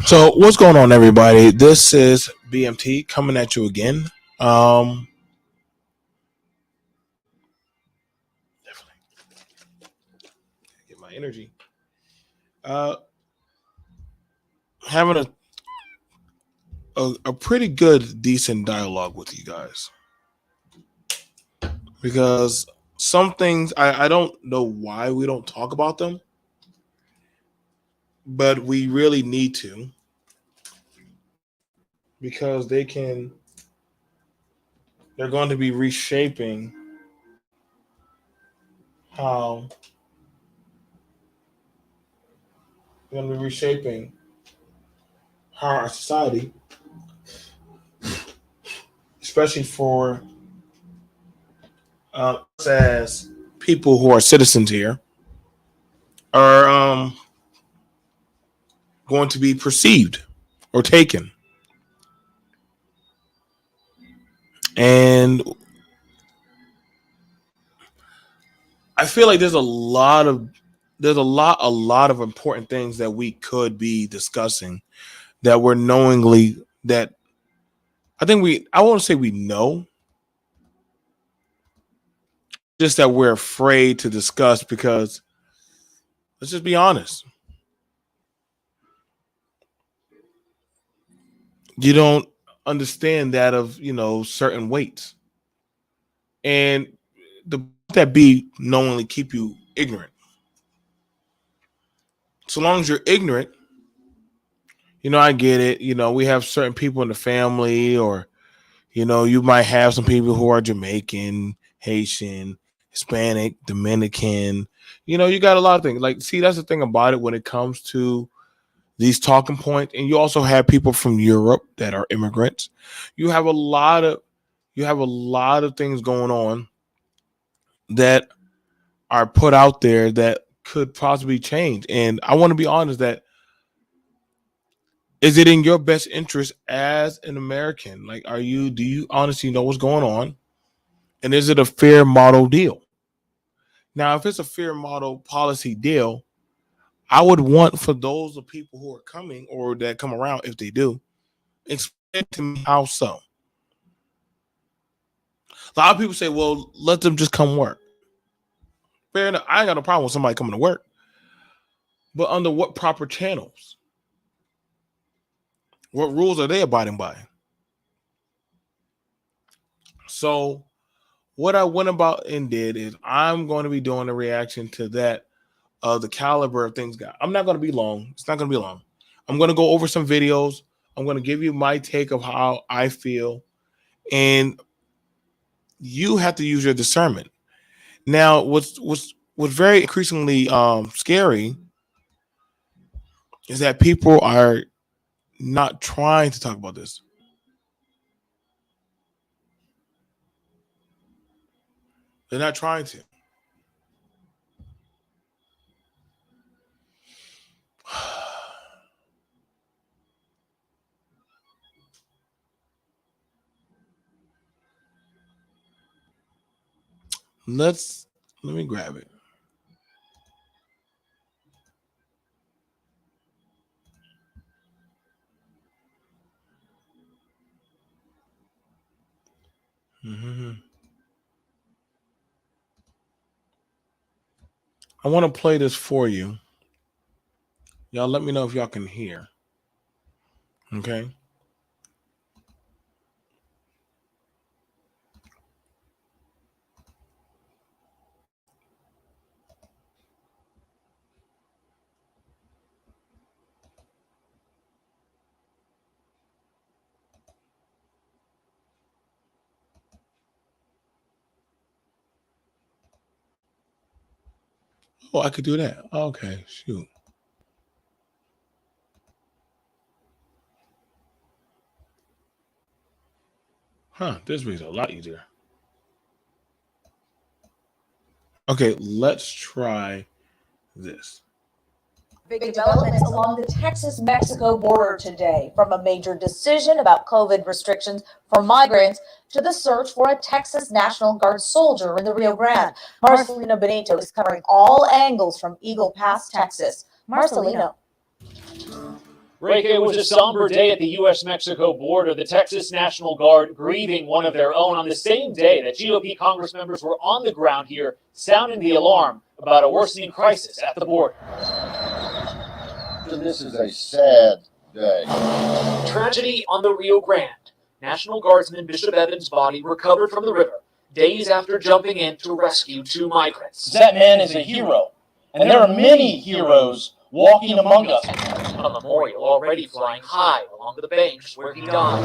So what's going on, everybody? This is BMT coming at you again. Um, Definitely get my energy. Uh, Having a pretty good, decent dialogue with you guys because some things I don't know why we don't talk about them, but we really need to because they're going to be reshaping how they're going to be reshaping how our society, especially for us as people who are citizens here, are going to be perceived or taken. And I feel like there's a lot of important things that we could be discussing that we're knowingly that I won't say we know, just that we're afraid to discuss because let's just be honest. You don't understand that of, certain weights. And the that be knowingly keep you ignorant. So long as you're ignorant, I get it. We have certain people in the family, or, you might have some people who are Jamaican, Haitian, Hispanic, Dominican. You got a lot of things. Like, see, that's the thing about it when it comes to these talking points. And you also have people from Europe that are immigrants. You have a lot of things going on that are put out there that could possibly change. And I want to be honest that is it in your best interest as an American? Like, do you honestly know what's going on? And is it a fair model deal? Now, if it's a fair model policy deal, I would want for those of people who are coming or that come around, if they do, explain to me how so. A lot of people say, well, let them just come work. Fair enough. I ain't got no problem with somebody coming to work. But under what proper channels? What rules are they abiding by? So what I went about and did is I'm going to be doing a reaction to that the caliber of things got. I'm not going to be long. It's not going to be long. I'm going to go over some videos. I'm going to give you my take of how I feel. And you have to use your discernment. Now, what's very increasingly scary is that people are not trying to talk about this. They're not trying to. Let me grab it. Mm-hmm. I want to play this for you. Y'all let me know if y'all can hear. Okay. Oh, I could do that. Okay, shoot. Huh, this makes it a lot easier. Okay, let's try this. Big developments along the Texas-Mexico border today, from a major decision about COVID restrictions for migrants to the search for a Texas National Guard soldier in the Rio Grande. Marcelino Benito is covering all angles from Eagle Pass, Texas. Marcelino. It was a somber day at the U.S.-Mexico border. The Texas National Guard grieving one of their own on the same day that GOP Congress members were on the ground here sounding the alarm about a worsening crisis at the border. This is a sad day. Tragedy on the Rio Grande. National Guardsman Bishop Evans' body recovered from the river days after jumping in to rescue 2 migrants. That man is a hero, and there are many heroes walking among us. A memorial already flying high along the banks where he died.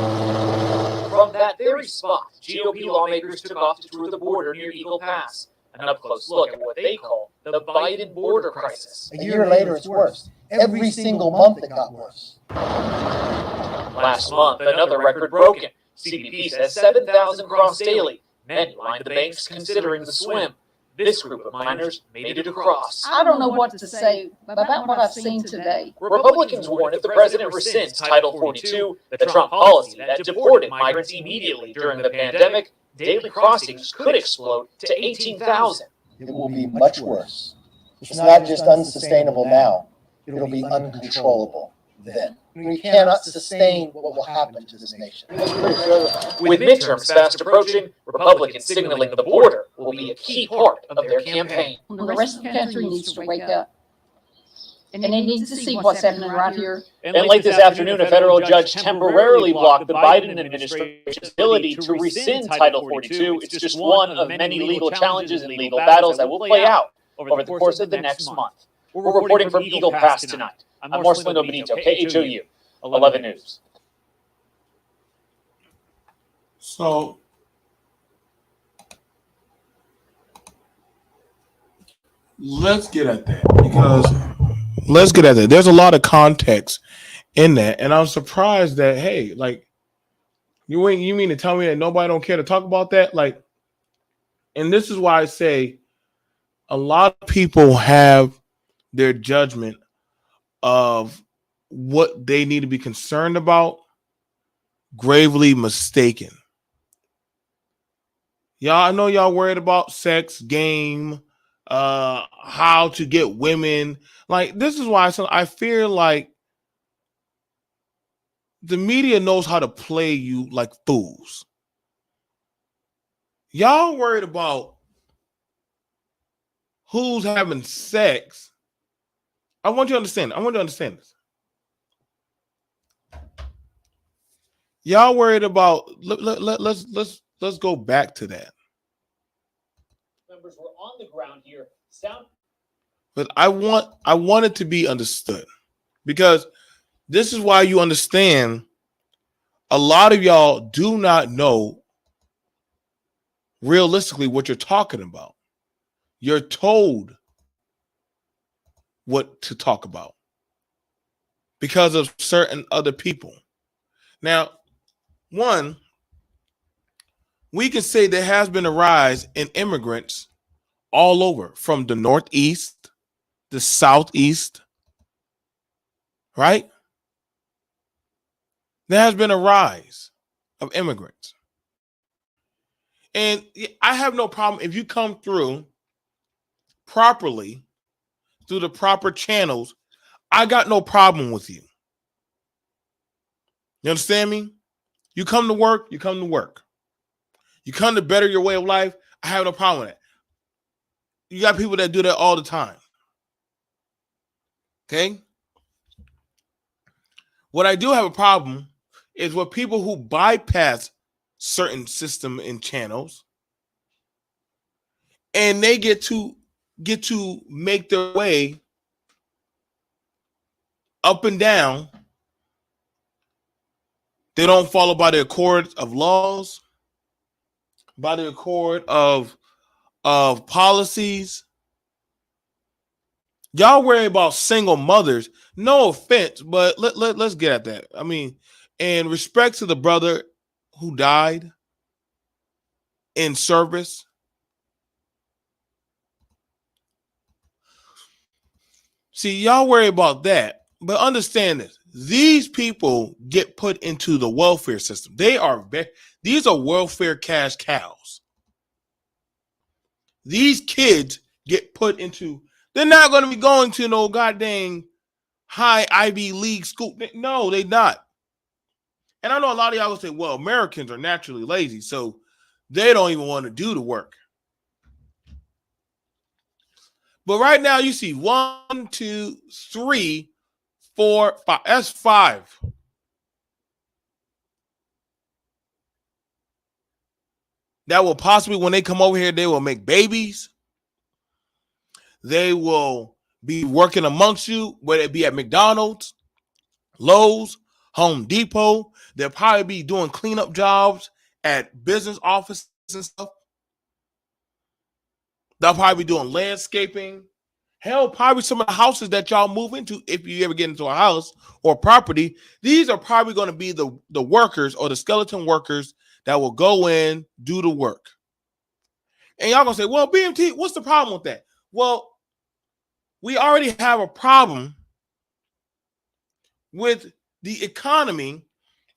From that very spot, GOP lawmakers took off to tour the border near Eagle Pass. An up-close look at what they call the Biden border crisis. A year later, it's worse. Every single month it got worse. Last month, another record broken. CBP says 7,000 crossed daily. Many lined the banks considering the swim. This group of miners made it across. I don't know what to say about what I've seen today. Republicans warn if the president rescinds Title 42, the Trump policy that deported migrants immediately during the pandemic, daily crossings could explode to 18,000. It will be much worse. It's not just unsustainable now. It'll be uncontrollable then. We cannot sustain what will happen to this nation. With midterms fast approaching, Republicans signaling the border will be a key part of their campaign. The rest of the country needs to wake up. And it needs to see what's happening right here. And late this afternoon, a federal judge temporarily blocked the Biden administration's ability to rescind Title 42. It's just one of many legal challenges and legal battles that will play out over the course of the next month. We're reporting from Eagle Pass tonight. I'm Marcelino Benito, KHOU, 11 News. So, let's get at that There's a lot of context in that, and I'm surprised that you mean to tell me that nobody don't care to talk about that? And this is why I say a lot of people have their judgment of what they need to be concerned about gravely mistaken. Y'all, I know y'all worried about sex, game, how to get women. This is why I fear the media knows how to play you like fools. Y'all worried about who's having sex. I want you to understand this. Y'all worried about let's go back to that. Members were on the ground here. But I want it to be understood, because this is why you understand a lot of y'all do not know realistically what you're talking about. You're told what to talk about because of certain other people. Now, one, we can say there has been a rise in immigrants all over, from the Northeast, the Southeast, right? There has been a rise of immigrants. And I have no problem if you come through properly, through the proper channels. I got no problem with you. You understand me? You come to work, you come to work. You come to better your way of life, I have no problem with that. You got people that do that all the time. Okay? What I do have a problem is with people who bypass certain system and channels, and they get to make their way up and down. They don't follow by the accord of laws, by the accord of policies. Y'all worry about single mothers. No offense, but let's get at that. I mean, in respect to the brother who died in service, see, y'all worry about that, but understand this. These people get put into the welfare system. These are welfare cash cows. These kids get put into, they're not going to be going to no goddamn high Ivy League school. No, they not. And I know a lot of y'all will say, well, Americans are naturally lazy, so they don't even want to do the work. But right now, you see 1, 2, 3, 4, 5. That's 5. That will possibly, when they come over here, they will make babies. They will be working amongst you, whether it be at McDonald's, Lowe's, Home Depot. They'll probably be doing cleanup jobs at business offices and stuff. They'll probably be doing landscaping. Hell, probably some of the houses that y'all move into, if you ever get into a house or property, these are probably going to be the workers or the skeleton workers that will go in, do the work. And y'all going to say, well, BMT, what's the problem with that? Well, we already have a problem with the economy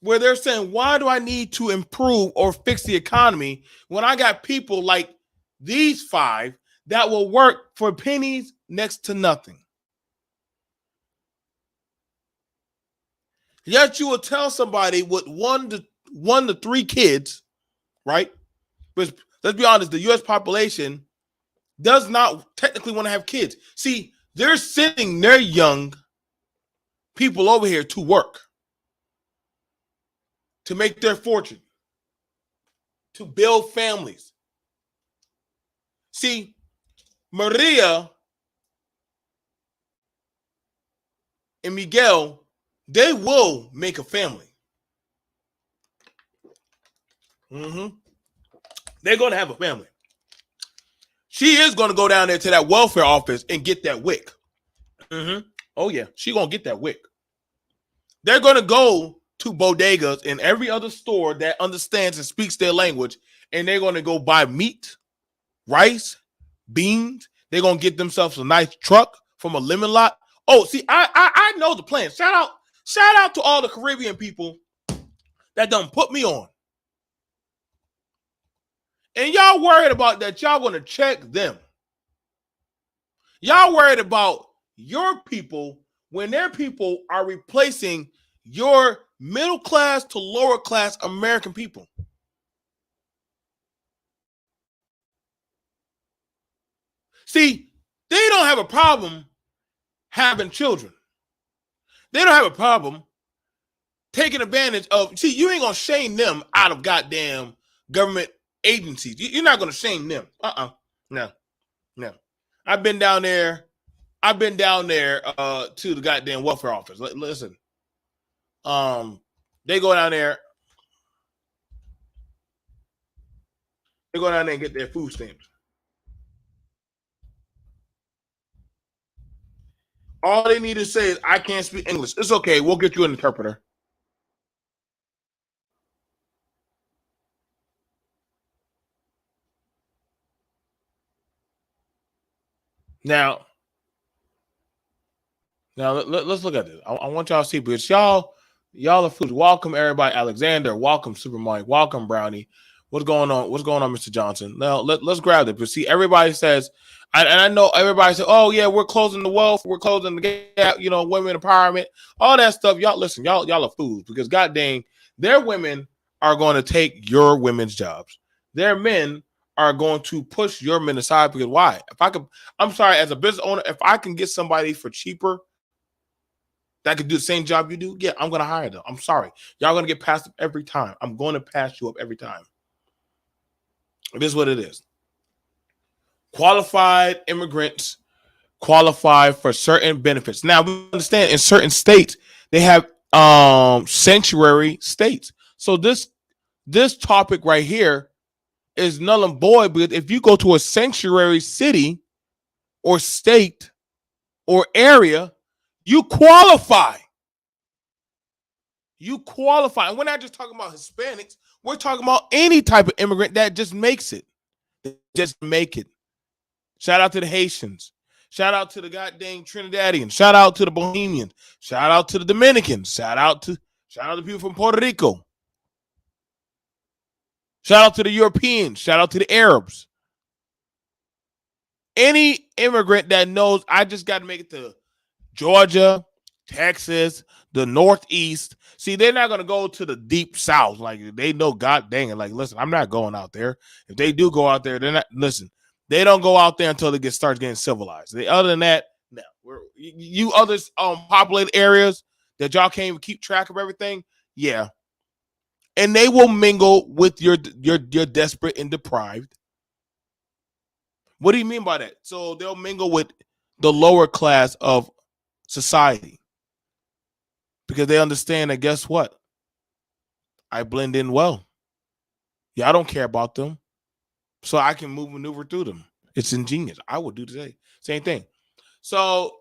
where they're saying, why do I need to improve or fix the economy when I got people like these 5 that will work for pennies next to nothing? Yet you will tell somebody with 1 to 3 kids, right? But let's be honest, the U.S. population does not technically want to have kids. See, they're sending their young people over here to work, to make their fortune, to build families. See, Maria and Miguel, they will make a family. They're going to have a family. She is going to go down there to that welfare office and get that WIC. Oh, yeah. She's going to get that WIC. They're going to go to bodegas and every other store that understands and speaks their language, and they're going to go buy meat, rice, beans. They're going to get themselves a nice truck from a lemon lot. Oh, see, I know the plan. Shout out to all the Caribbean people that done put me on. And y'all worried about that y'all going to check them. Y'all worried about your people when their people are replacing your middle class to lower class American people. See, they don't have a problem having children. They don't have a problem taking advantage of, see, you ain't going to shame them out of goddamn government agencies. You're not going to shame them. No. I've been down there to the goddamn welfare office. Listen. They go down there. They go down there and get their food stamps. All they need to say is, I can't speak English. It's okay. We'll get you an interpreter. Now let's look at this. I want y'all to see, because y'all are food. Welcome, everybody. Alexander, welcome, Super Mike, welcome, Brownie. What's going on? What's going on, Mr. Johnson? Now let's grab it. But see, everybody says, and I know everybody says, oh yeah, we're closing the wealth, we're closing the gap, women empowerment, all that stuff. Y'all listen, y'all are fools, because god dang, their women are going to take your women's jobs. Their men are going to push your men aside, because why? I'm sorry, as a business owner, if I can get somebody for cheaper that could do the same job you do, yeah, I'm going to hire them. I'm sorry. Y'all going to get passed up every time. I'm going to pass you up every time. It is what it is. Qualified immigrants qualify for certain benefits. Now, we understand in certain states, they have sanctuary states. So this topic right here is null and void, because if you go to a sanctuary city or state or area, you qualify. You qualify. And we're not just talking about Hispanics. We're talking about any type of immigrant that just makes it. Just make it. Shout out to the Haitians. Shout out to the goddamn Trinidadians. Shout out to the Bohemians. Shout out to the Dominicans. Shout out to people from Puerto Rico. Shout out to the Europeans. Shout out to the Arabs. Any immigrant that knows I just got to make it to Georgia, Texas, the Northeast. See, they're not going to go to the deep South. Like, they know, God dang it. Like, listen, I'm not going out there. If they do go out there, they're not, listen, they don't go out there until they start getting civilized. Other than that, no. You other populated areas that y'all can't even keep track of everything, yeah. And they will mingle with your desperate and deprived. What do you mean by that? So they'll mingle with the lower class of society because they understand that, guess what? I blend in well. Yeah, I don't care about them. So I can maneuver through them. It's ingenious. I would do today. Same thing. So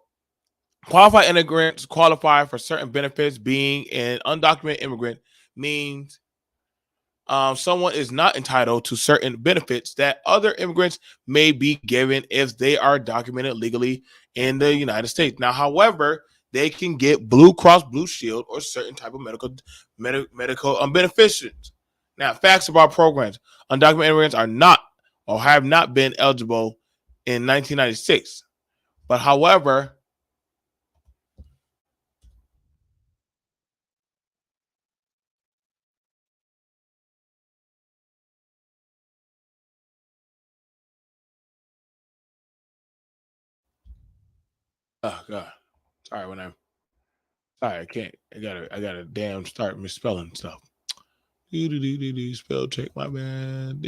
qualified immigrants qualify for certain benefits. Being an undocumented immigrant means someone is not entitled to certain benefits that other immigrants may be given if they are documented legally in the United States. Now, however, they can get Blue Cross Blue Shield or certain type of medical beneficiaries. Now, facts about programs. Undocumented immigrants are not or have not been eligible in 1996. But however, oh God, sorry I can't. I gotta damn start misspelling stuff. Spell check, my bad.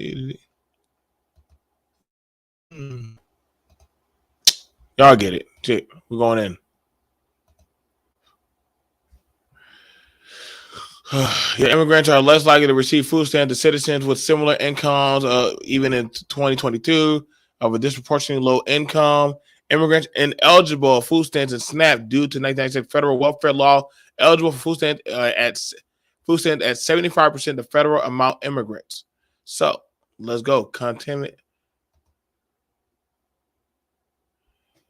Y'all get it. Shit, we're going in. Yeah, immigrants are less likely to receive food stamps than citizens with similar incomes, even in 2022, of a disproportionately low income. Immigrants ineligible for food stamps and SNAP due to 1996 federal welfare law eligible for food stamps at 75% of the federal amount immigrants. So let's go. Content.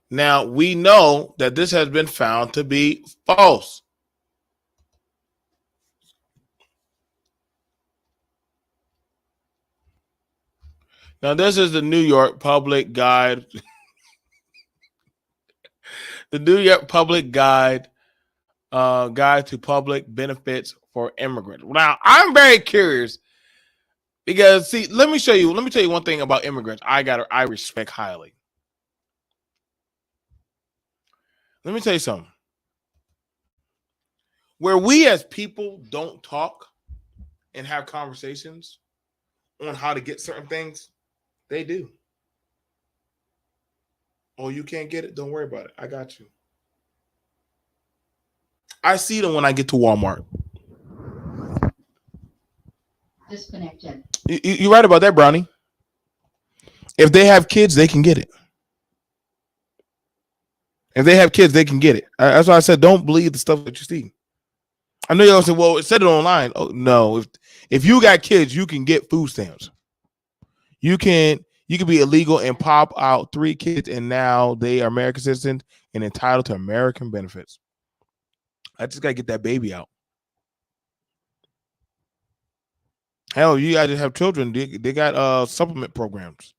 Now we know that this has been found to be false. Now, this is the New York Public Guide. The New York Public Guide, Guide to Public Benefits for Immigrants. Now, I'm very curious because, see, let me tell you one thing about immigrants I respect highly. Let me tell you something. Where we as people don't talk and have conversations on how to get certain things, they do. Oh, you can't get it? Don't worry about it. I got you. I see them when I get to Walmart. Disconnected. You're right about that, Brownie. If they have kids, they can get it. If they have kids, they can get it. That's why I said don't believe the stuff that you see. I know you're gonna say, well, it said it online. Oh no, if you got kids, you can get food stamps. You can be illegal and pop out 3 kids, and now they are American citizens and entitled to American benefits. I just gotta get that baby out. Hell, you guys have children. They got supplement programs.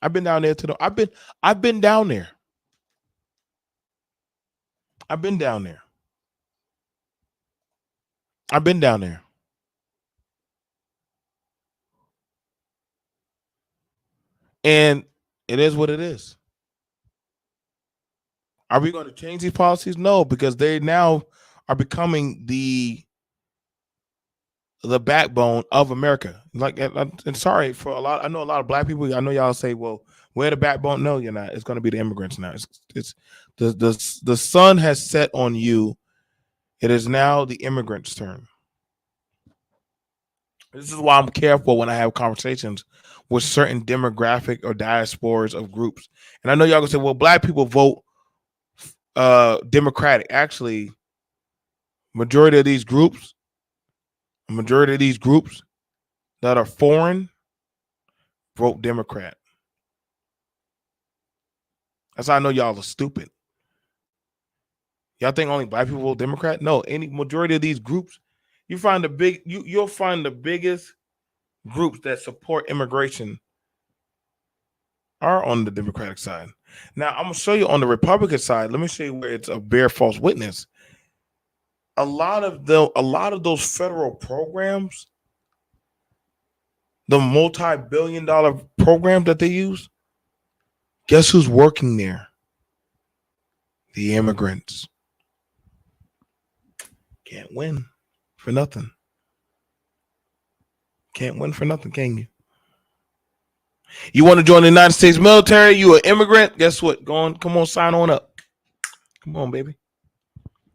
I've been down there I've been down there. I've been down there. I've been down there. And it is what it is. Are we going to change these policies? No, because they now are becoming the backbone of America. Like, and sorry for a lot. I know a lot of black people. I know y'all say, "Well, we're the backbone." No, you're not. It's going to be the immigrants now. It's the sun has set on you. It is now the immigrants' turn. This is why I'm careful when I have conversations with certain demographic or diasporas of groups. And I know y'all gonna say, "Well, black people vote Democratic." Actually, majority of these groups that are foreign vote Democrat. That's how I know y'all are stupid. Y'all think only black people vote Democrat? No, any majority of these groups, you'll find the biggest groups that support immigration are on the Democratic side. Now I'm gonna show you on the Republican side. Let me show you where it's a bare false witness. A lot of those federal programs, the multi-billion-dollar programs that they use, guess who's working there? The immigrants. Can't win for nothing. Can't win for nothing, can you? You want to join the United States military? You an immigrant? Guess what? Come on, sign on up. Come on, baby.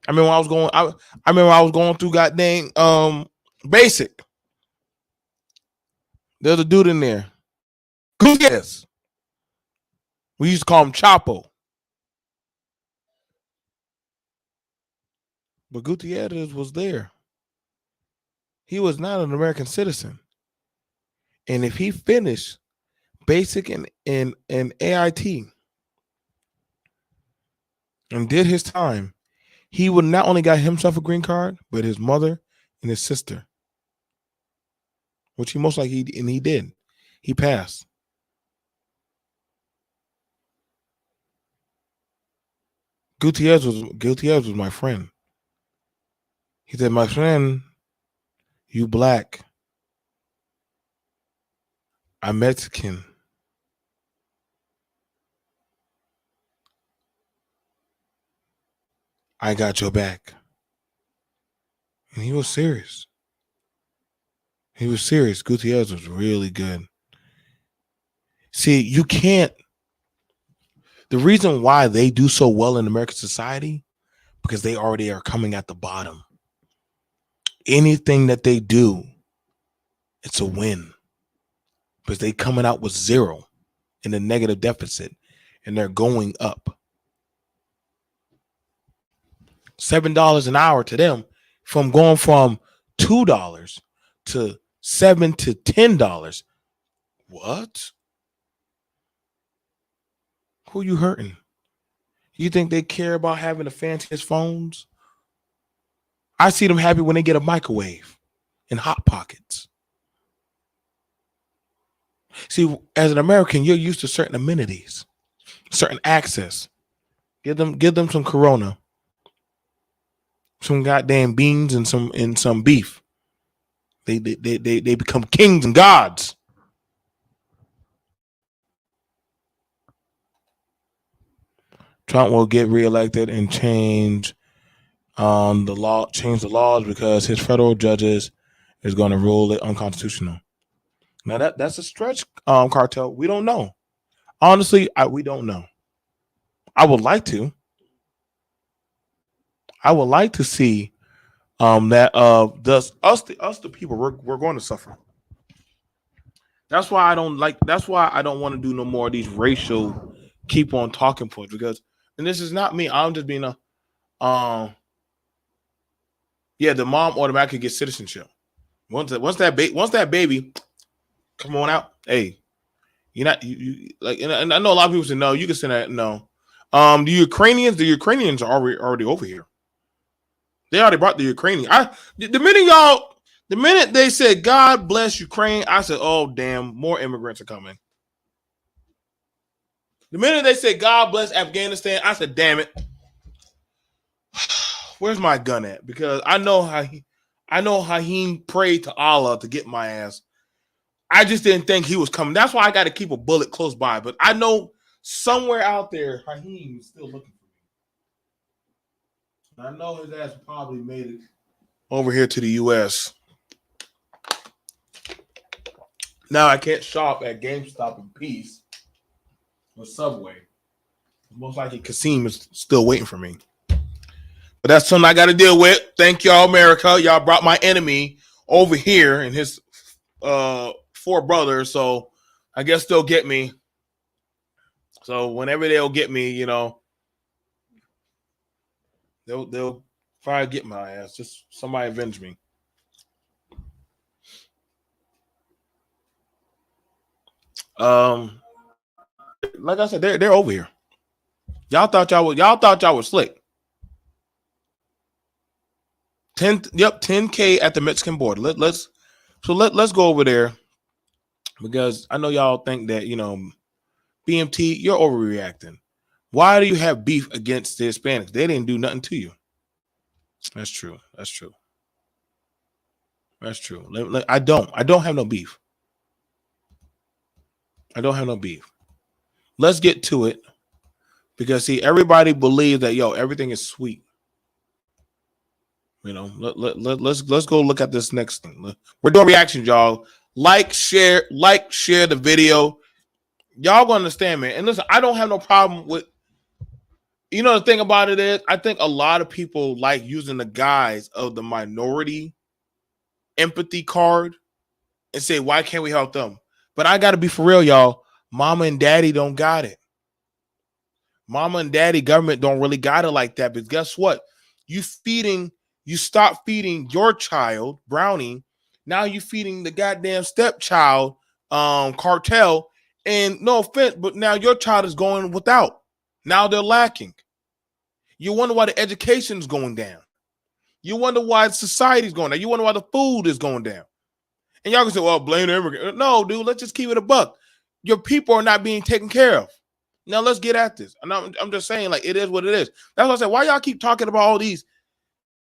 I remember when I was going. I remember I was going through goddamn basic. There's a dude in there. Yes. We used to call him Chapo. But Gutierrez was there. He was not an American citizen. And if he finished basic and AIT and did his time, he would not only got himself a green card, but his mother and his sister. Which he most likely he did. He passed. Gutierrez was my friend. He said, "My friend, you black. I'm Mexican. I got your back." And he was serious. He was serious. Gutierrez was really good. See, you can't. The reason why they do so well in American society, because they already are coming at the bottom. Anything that they do, it's a win. Because they coming out with zero in a negative deficit, and they're going up. $7 an hour to them, from going from $2 to $7 to $10. What? Who you hurting? You think they care about having the fanciest phones? I see them happy when they get a microwave and hot pockets. See, as an American, you're used to certain amenities, certain access. Give them some Corona, some goddamn beans, and some beef. They become kings and gods. Trump will get reelected and change the laws because his federal judges is going to rule it unconstitutional. Now that's a stretch, Cartel. We don't know. Honestly, we don't know. I would like to. I would like to see that us the people we're going to suffer. That's why I don't like. That's why I don't want to do no more of these racial keep on talking points, because, and this is not me. I'm just being a yeah, the mom automatically gets citizenship. Once that baby come on out, hey, you're not you like, and I know a lot of people say no, you can say that no. The Ukrainians are already over here. They already brought the Ukrainian. The minute they said God bless Ukraine, I said, oh damn, more immigrants are coming. The minute they said God bless Afghanistan, I said, damn it. Where's my gun at? Because I know how he prayed to Allah to get my ass. I just didn't think he was coming. That's why I got to keep a bullet close by. But I know somewhere out there, Haheem is still looking for me. I know his ass probably made it over here to the U.S. Now I can't shop at GameStop in peace or Subway. Most likely Kasim is still waiting for me. But that's something I got to deal with. Thank y'all, America. Y'all brought my enemy over here and his 4 brothers. So I guess they'll get me. So whenever they'll get me, you know, they'll probably get my ass. Just somebody avenge me. Like I said, they're over here. Y'all thought y'all was slick. 10K at the Mexican border. Let's go over there, because I know y'all think that, you know, BMT, you're overreacting. Why do you have beef against the Hispanics? They didn't do nothing to you. That's true. That's true. That's true. I don't have no beef. I don't have no beef. Let's get to it. Because see, everybody believes that everything is sweet. Let's go look at this next thing. We're doing reactions, y'all. Share the video. Y'all gonna understand, man. And listen, I don't have no problem with. The thing about it is, I think a lot of people like using the guise of the minority empathy card and say, why can't we help them? But I got to be for real, y'all. Mama and daddy don't got it. Mama and daddy government don't really got it like that. But guess what? You stop feeding your child, Brownie. Now you feeding the goddamn stepchild, cartel. And no offense, but now your child is going without. Now they're lacking. You wonder why the education's going down. You wonder why society's going down. You wonder why the food is going down. And y'all can say, well, blame the immigrant. No, dude, let's just keep it a buck. Your people are not being taken care of. Now let's get at this. And I'm just saying, like, it is what it is. That's why I said, why y'all keep talking about all these?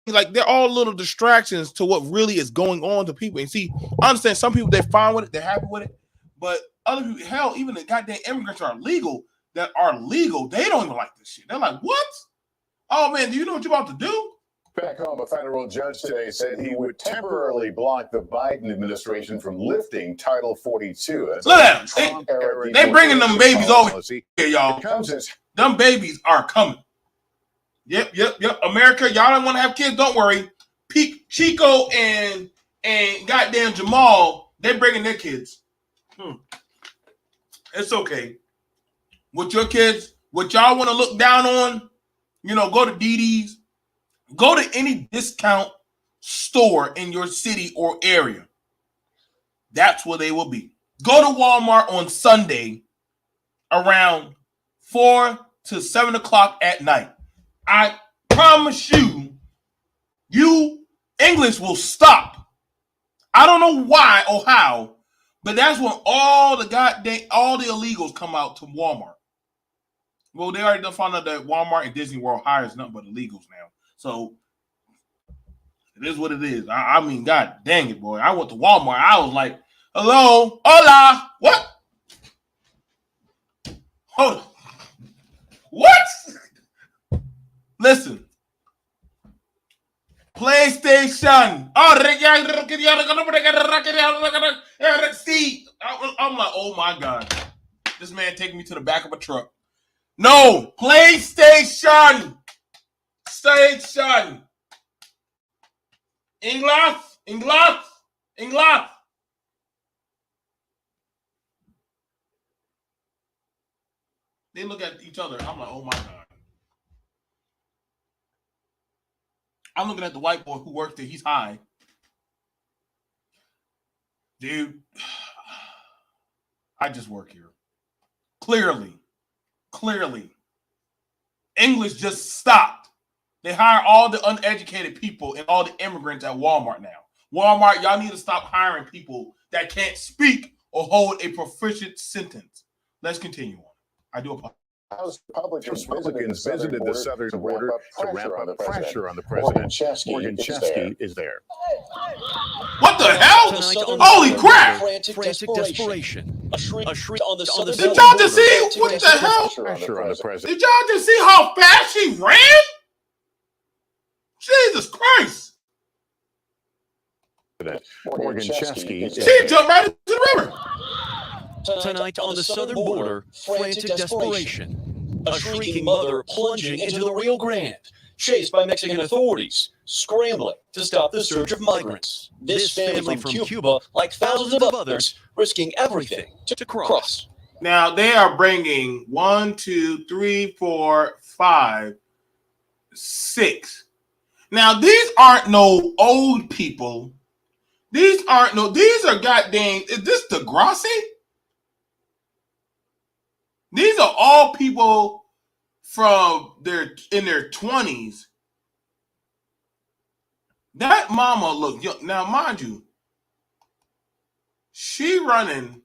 Like, they're all little distractions to what really is going on to people. And see, I understand some people, they're fine with it. They're happy with it. But other people, hell, even the goddamn immigrants that are legal, they don't even like this shit. They're like, what? Oh, man, do you know what you're about to do? Back home, a federal judge today said he would temporarily block the Biden administration from lifting Title 42. Look at them. They bringing them babies over here, y'all. Them babies are coming. Yep. America, y'all don't want to have kids. Don't worry. Chico and goddamn Jamal, they're bringing their kids. It's okay. With your kids, what y'all want to look down on, go to DD's. Go to any discount store in your city or area. That's where they will be. Go to Walmart on Sunday around 4 to 7 o'clock at night. I promise you, English will stop. I don't know why or how, but that's when all the illegals come out to Walmart. Well, they already done found out that Walmart and Disney World hires nothing but illegals now. So it is what it is. I mean, God dang it, boy. I went to Walmart. I was like, hello, hola, what? Hold on. What? Listen. PlayStation. See, I'm like, oh my God. This man taking me to the back of a truck. No, PlayStation. Station. English. They look at each other. I'm like, oh my God. I'm looking at the white boy who works there. He's high. Dude, I just work here. Clearly. English just stopped. They hire all the uneducated people and all the immigrants at Walmart now. Walmart, y'all need to stop hiring people that can't speak or hold a proficient sentence. Let's continue on. I do apologize. House Republicans visited the southern border to ramp up pressure on the president. Morgan Chesky is there. What the hell? Holy crap! Frantic desperation. A shriek on the southern border. Did y'all just see what the hell? Pressure on the president. Did y'all just see how fast she ran? Jesus Christ! Morgan Chesky. She jumped right into the river. Tonight on the southern border, frantic desperation. A shrieking mother plunging into the Rio Grande, chased by Mexican authorities, scrambling to stop the surge of migrants. This family from Cuba, like thousands of others, risking everything to cross. Now they are bringing 1, 2, 3, 4, 5, 6. Now these aren't no old people. These are goddamn. Is this Degrassi? These are all people in their 20s. That mama look young. Now, mind you, she running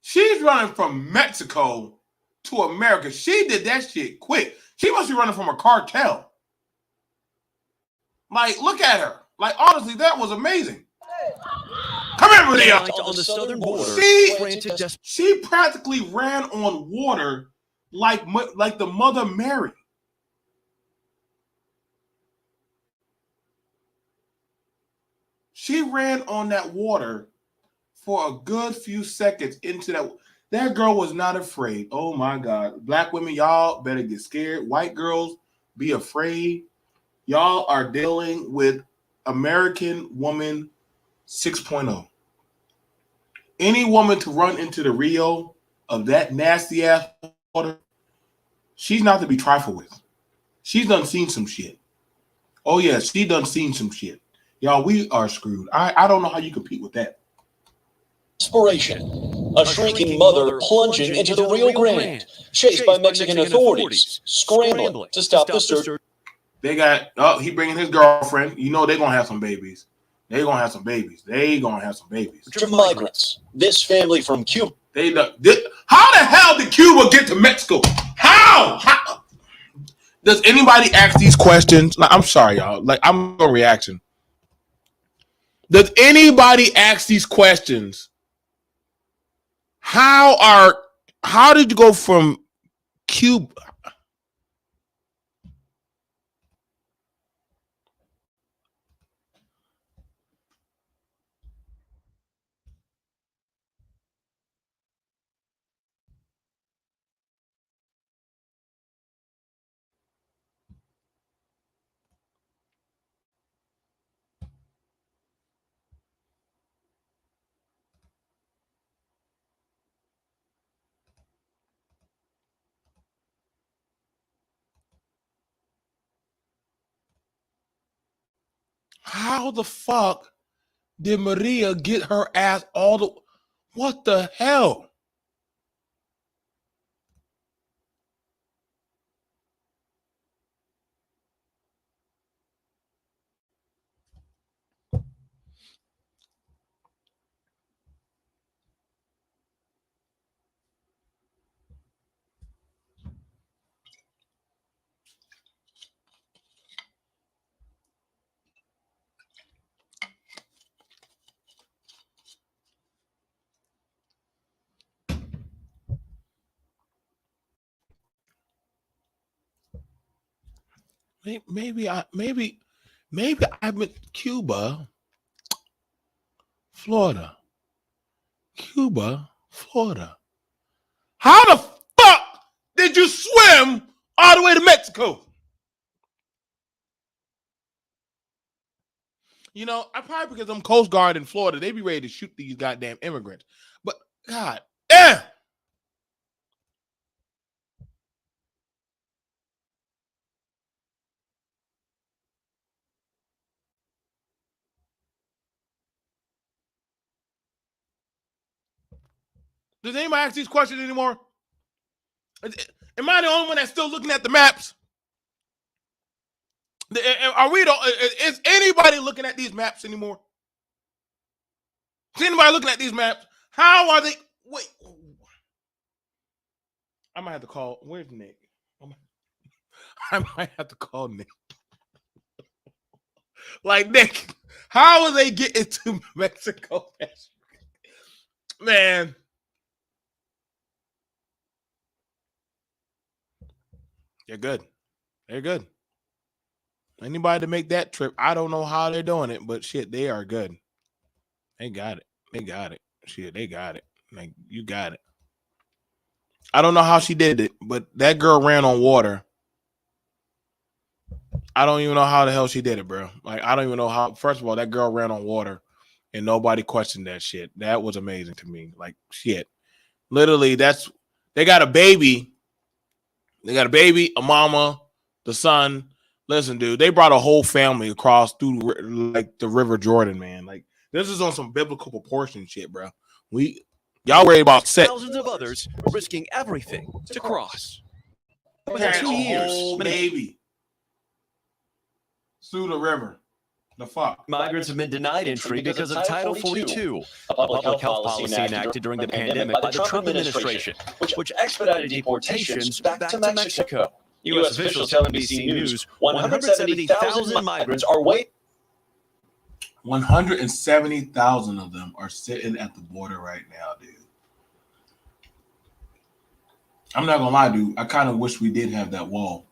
She's running from Mexico to America. She did that shit quick. She must be running from a cartel. Like, look at her. Like, honestly, that was amazing. Come here, Maria. On the southern border, She practically ran on water like the Mother Mary. She ran on that water for a good few seconds into that. That girl was not afraid. Oh, my God. Black women, y'all better get scared. White girls, be afraid. Y'all are dealing with American Woman 6.0. Any woman to run into the Rio of that nasty ass water, she's not to be trifled with. She's done seen some shit. Oh, yeah, she done seen some shit. Y'all, we are screwed. I don't know how you compete with that. Desperation. A shrinking mother plunging into the Rio Grande, chased by Mexican authorities, scrambling to stop the search. They got, he bringing his girlfriend. You know they're going to have some babies. They're going to have some babies. Migrants. This family from Cuba. How the hell did Cuba get to Mexico? How? Does anybody ask these questions? Like, I'm sorry, y'all. Like, I'm a reaction. Does anybody ask these questions? How did you go from Cuba? How the fuck did Maria get her ass all the... What the hell? Maybe I'm in Cuba, Florida. How the fuck did you swim all the way to Mexico? You know, I probably because I'm Coast Guard in Florida, they be ready to shoot these goddamn immigrants. But God, does anybody ask these questions anymore? Am I the only one that's still looking at the maps? Is anybody looking at these maps anymore? Is anybody looking at these maps? How are they? Wait, I might have to call. Where's Nick? I might have to call Nick. Like, Nick, how are they getting to Mexico? Man. They're good. Anybody to make that trip, I don't know how they're doing it, but shit, they are good. They got it. Shit, they got it. Like, you got it. I don't know how she did it, but that girl ran on water. I don't even know how the hell she did it, bro. Like, I don't even know how. First of all, that girl ran on water and nobody questioned that shit. That was amazing to me. Like, shit. Literally, they got a baby. They got a baby, a mama, the son. Listen, dude, they brought a whole family across through like the River Jordan, man. Like, this is on some biblical proportion shit, bro. Y'all worried about thousands of others risking everything to cross. Had 2 years, baby, through the river. The fuck? Migrants have been denied entry because of Title 42, a public health policy enacted during the pandemic by the Trump administration, which expedited deportations back to Mexico. U.S. officials tell NBC News 170,000 migrants are waiting. 170,000 of them are sitting at the border right now, dude. I'm not gonna lie, dude. I kind of wish we did have that wall.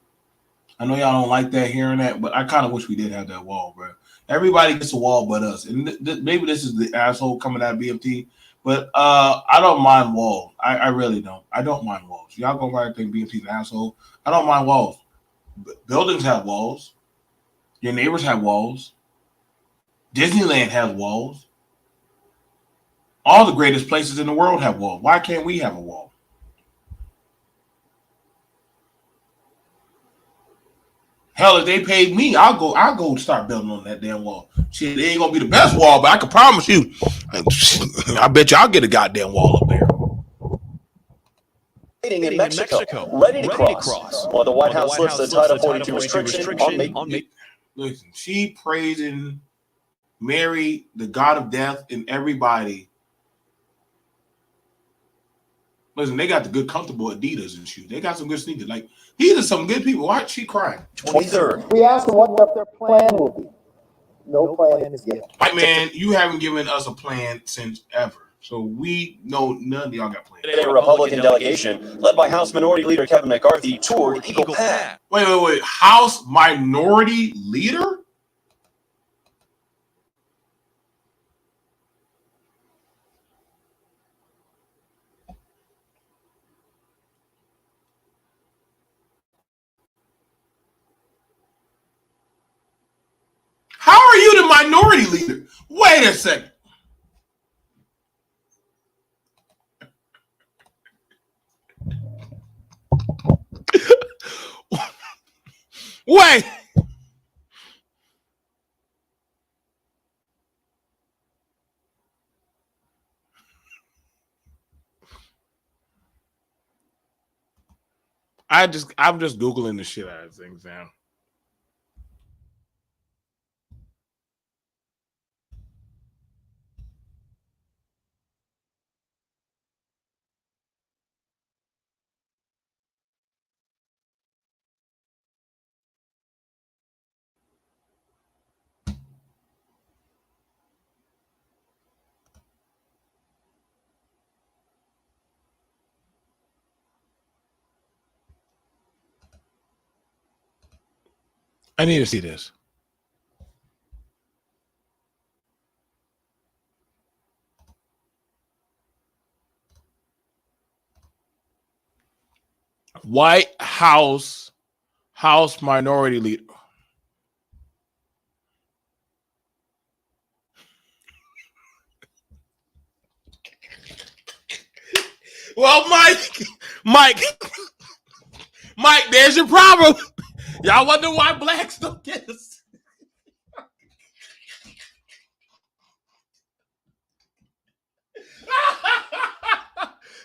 I know y'all don't like that hearing that, but I kind of wish we did have that wall, bro. Everybody gets a wall but us. And maybe this is the asshole coming out of BFT, but I don't mind walls. I really don't. I don't mind walls. Y'all go right think BFT's an asshole. I don't mind walls. Buildings have walls. Your neighbors have walls. Disneyland has walls. All the greatest places in the world have walls. Why can't we have a wall? Hell, if they paid me, I'll go start building on that damn wall. Shit, it ain't gonna be the best wall, but I can promise you, I bet you I'll get a goddamn wall up there. In Mexico, ready to cross. While the White House lifts the Title 42 restriction on Listen, she praising Mary, the God of death, and everybody. Listen, they got the good, comfortable Adidas and shoes. They got some good sneakers. Like, these are some good people. Why is she crying? 23rd. We asked them what their plan will be. No plan is given. Like, man, you haven't given us a plan since ever. So we know none of y'all got plans. A Republican delegation led by House Minority Leader Kevin McCarthy toured Eagle Pass. Wait. House Minority Leader? How are you the minority leader? Wait a second. Wait. I'm just Googling the shit out of things now. I need to see this. White House Minority Leader. Well, Mike, there's your problem. Y'all wonder why blacks don't get us.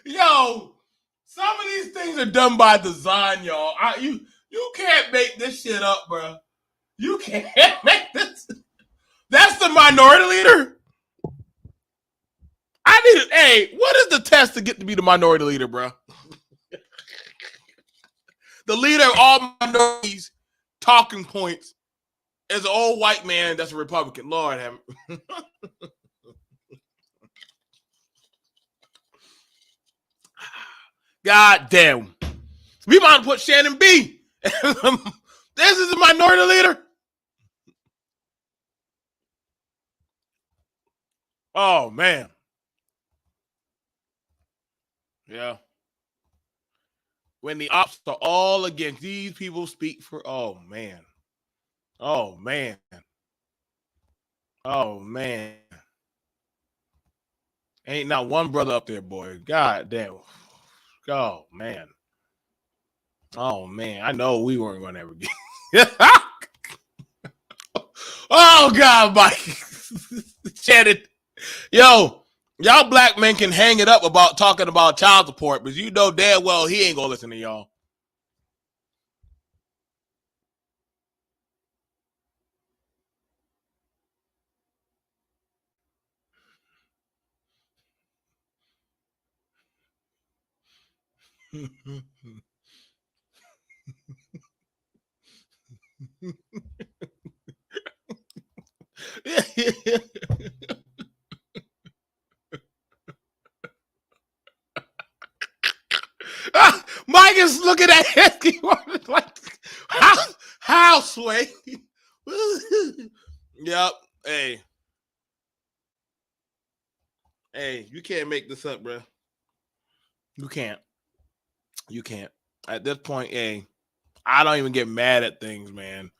Yo, some of these things are done by design, y'all. You can't make this shit up, bro. You can't make this. That's the minority leader. Hey, what is the test to get to be the minority leader, bro? The leader of all minorities talking points is an old white man that's a Republican. Lord have mercy. God damn. We might put Shannon B. This is a minority leader. Oh, man. Yeah. When the ops are all against these people speak for, oh, man. Oh, man. Oh, man. Ain't not one brother up there, boy. God damn. Oh, man. Oh, man. I know we weren't going to ever get. Oh, God, Mike. Shannon. Yo, y'all black men can hang it up about talking about child support, but you know damn well he ain't going to listen to y'all. Mike is looking at him like, how Sway? Yep. Hey, you can't make this up, bro. You can't. At this point, I don't even get mad at things, man.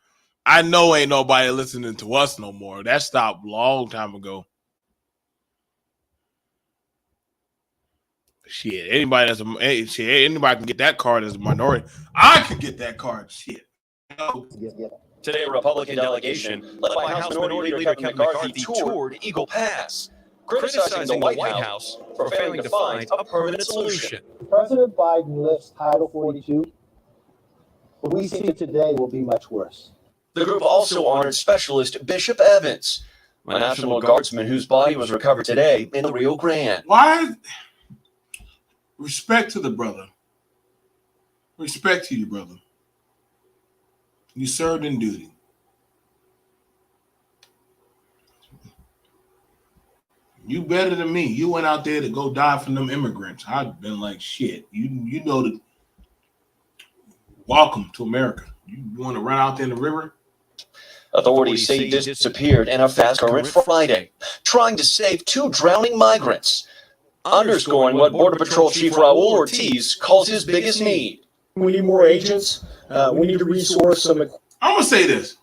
I know ain't nobody listening to us no more. That stopped a long time ago. Shit, anybody anybody can get that card as a minority. I could get that card. Shit. Today, a Republican delegation led by House Minority Leader Kevin McCarthy toured Eagle Pass, criticizing the White House for failing to find a permanent solution. President Biden lifts Title 42. What we see today will be much worse. The group also honored Specialist Bishop Evans, a National Guardsman whose body was recovered today in the Rio Grande. Why? Respect to the brother. Respect to you, brother. You served in duty. You better than me. You went out there to go die for them immigrants. I've been like, shit. You know the welcome to America. You want to run out there in the river? Authorities say he disappeared in a fast current Friday, trying to save 2 drowning migrants, underscoring what Border Patrol Chief Raul Ortiz calls his biggest need. We need more agents. We need to resource some. I'm going to say this.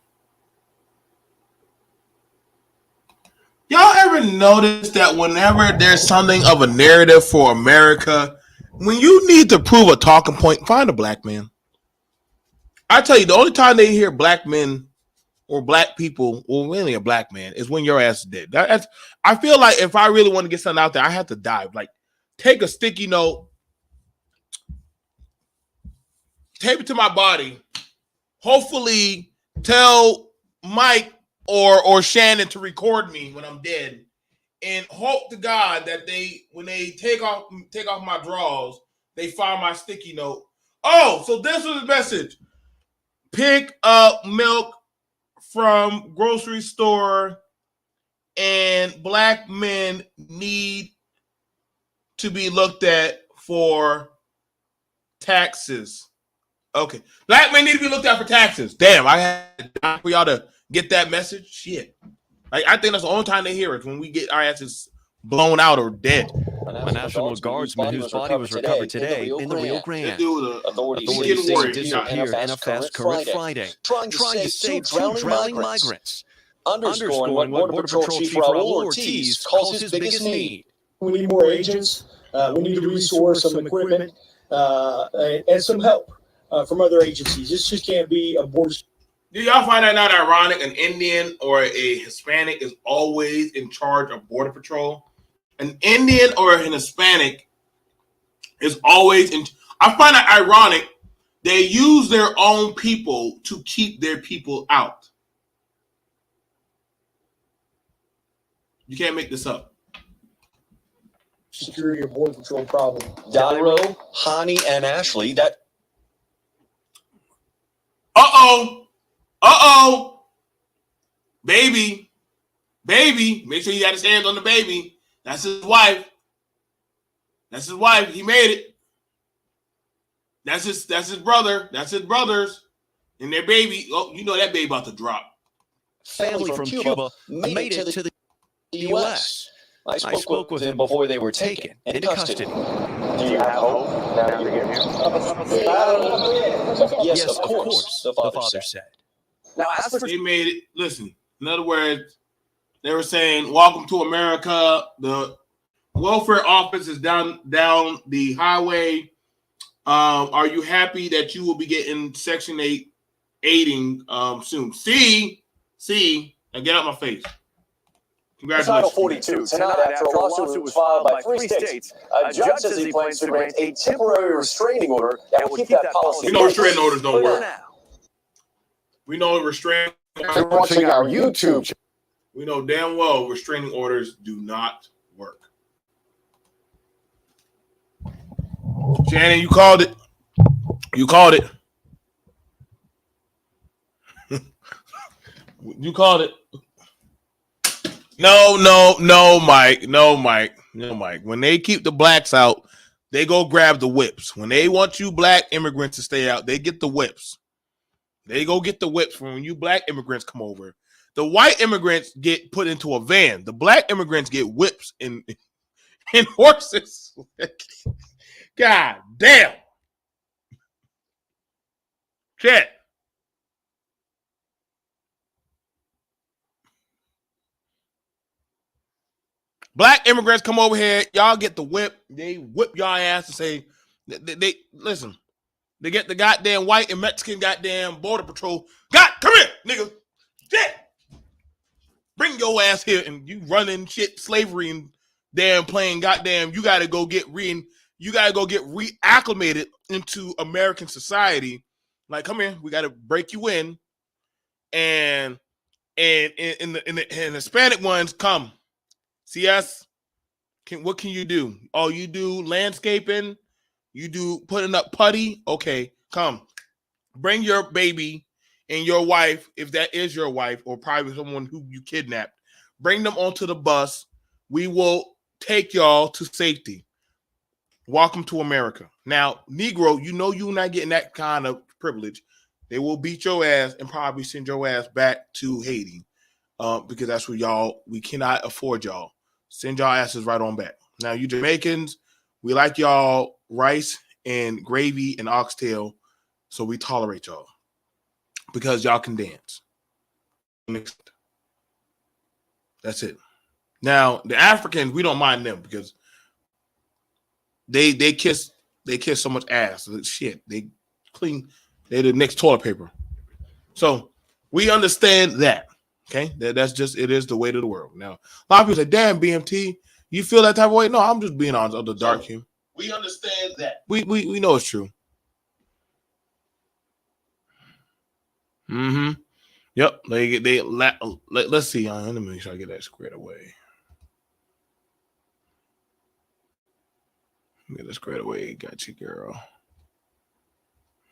Y'all ever notice that whenever there's something of a narrative for America, when you need to prove a talking point, find a black man. I tell you, the only time they hear black men or black people, or really a black man, is when your ass is dead. I feel like if I really want to get something out there, I have to dive. Like, take a sticky note, tape it to my body, hopefully tell Mike or Shannon to record me when I'm dead, and hope to God that when they take off my drawers, they find my sticky note. Oh, so this was the message. Pick up milk from grocery store, and black men need to be looked at for taxes. Okay. Black men need to be looked at for taxes. Damn, I had time for y'all to get that message. Shit. Like, I think that's the only time they hear it, when we get our asses blown out or dead. A National Guardsman whose body was recovered today in the Rio Grande. Authorities say he disappeared in a fast current Friday, trying to save 2 drowning migrants, underscoring what Border Patrol Chief Raul Ortiz calls his biggest need. We need more agents. We need to resource some equipment and some help from other agencies. This just can't be a border. Do y'all find that not ironic? An Indian or a Hispanic is always in charge of Border Patrol. An Indian or an Hispanic is always in. I find it ironic. They use their own people to keep their people out. You can't make this up. Security or Border Patrol problem. Dairo, Hani, and Ashley, that. Baby. Make sure he got his hands on the baby. That's his wife. He made it. That's his brother. That's his brothers. And their baby. Oh, you know that baby about to drop. Family from Cuba made it to the U.S. I spoke with him before they were taken into custody. Do you have hope now you're here? Yes, of course, the father said. Now, as for they made it. Listen, in other words, they were saying, "Welcome to America." The welfare office is down the highway. Are you happy that you will be getting Section 8 aiding soon? See, now get out my face. Title 42, tonight after a lawsuit was filed by 3 states, a judge says he plans to grant a temporary restraining order that will keep that policy. We know restraining orders don't work. We know restraining. You're watching our YouTube. We know damn well restraining orders do not work. Shannon, you called it. You called it. You called it. No, Mike. No, Mike. When they keep the blacks out, they go grab the whips. When they want you black immigrants to stay out, they get the whips. They go get the whips when you black immigrants come over. The white immigrants get put into a van. The black immigrants get whips and horses. God damn. Shit. Black immigrants come over here. Y'all get the whip. They whip y'all ass and say, they listen. They get the goddamn white and Mexican goddamn border patrol. God, come here, nigga. Shit. Bring your ass here, and you running shit, slavery and damn playing goddamn. You gotta go get reacclimated into American society. Like, come here, we gotta break you in, and the Hispanic ones come see us. What can you do? Oh, you do landscaping. You do putting up putty. Okay, come. Bring your baby and your wife, if that is your wife, or probably someone who you kidnapped. Bring them onto the bus. We will take y'all to safety. Welcome to America. Now, Negro, you know you're not getting that kind of privilege. They will beat your ass and probably send your ass back to Haiti because that's where we cannot afford y'all. Send y'all asses right on back. Now, you Jamaicans, we like y'all rice and gravy and oxtail, so we tolerate y'all because y'all can dance. That's it. Now, the Africans, we don't mind them because they kiss so much ass. Shit, they clean. They're the next toilet paper. So we understand that. Okay, that's just it is the way of the world. Now, a lot of people say, "Damn, BMT, you feel that type of way?" No, I'm just being honest. Of the dark humor. We understand that. We know it's true. Mm-hmm. Yep. Let's see. Let me make sure I get that squared away. Get that squared away. Got you, girl.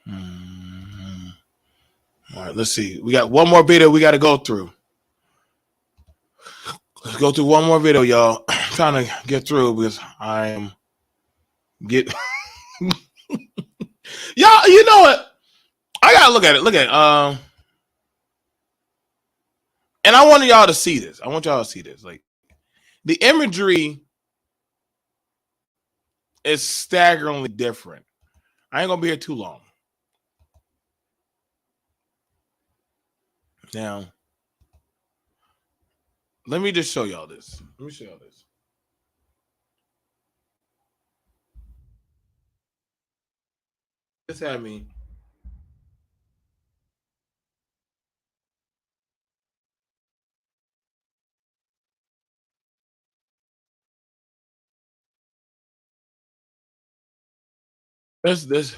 Mm-hmm. All right. Let's see. We got one more video we got to go through. Let's go through one more video, y'all. I'm trying to get through because I am y'all. You know what? I gotta look at it. Look at it. And I want y'all to see this. I want y'all to see this. Like the imagery is staggeringly different. I ain't gonna be here too long. Now, let me just show y'all this. Let me show y'all this. This had me. This this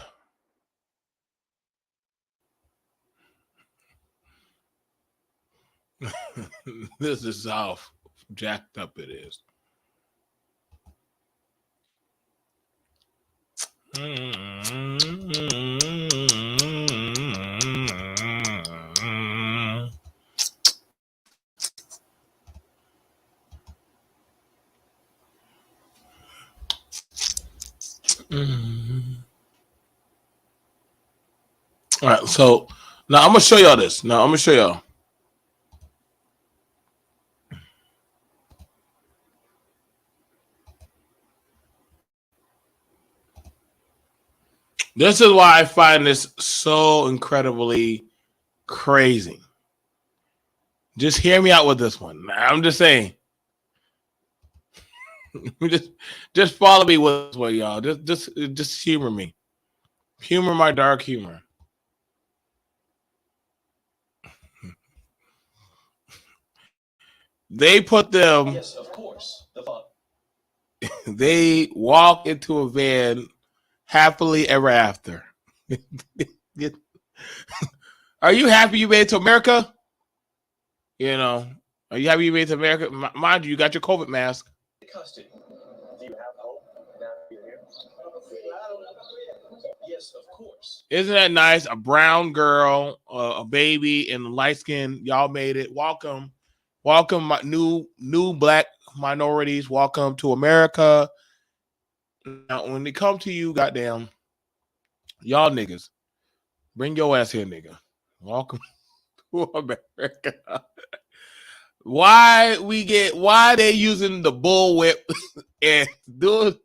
is how jacked up it is. All right, so now I'm gonna show y'all this. Now I'm gonna show y'all. This is why I find this so incredibly crazy. Just hear me out with this one. I'm just saying. just follow me with this one, y'all. Just humor me. Humor my dark humor. They put them. Yes, of course. They walk into a van happily ever after. Are you happy you made it to America? You know, are you happy you made it to America? Mind you, you got your COVID mask. Custody. Do you have hope Yes, of course. Isn't that nice? A brown girl, a baby, and light skin. Y'all made it. Welcome, welcome, my new black minorities. Welcome to America. Now, when they come to you, goddamn, y'all niggas, bring your ass here, nigga. Welcome to America. Why they using the bullwhip and doing?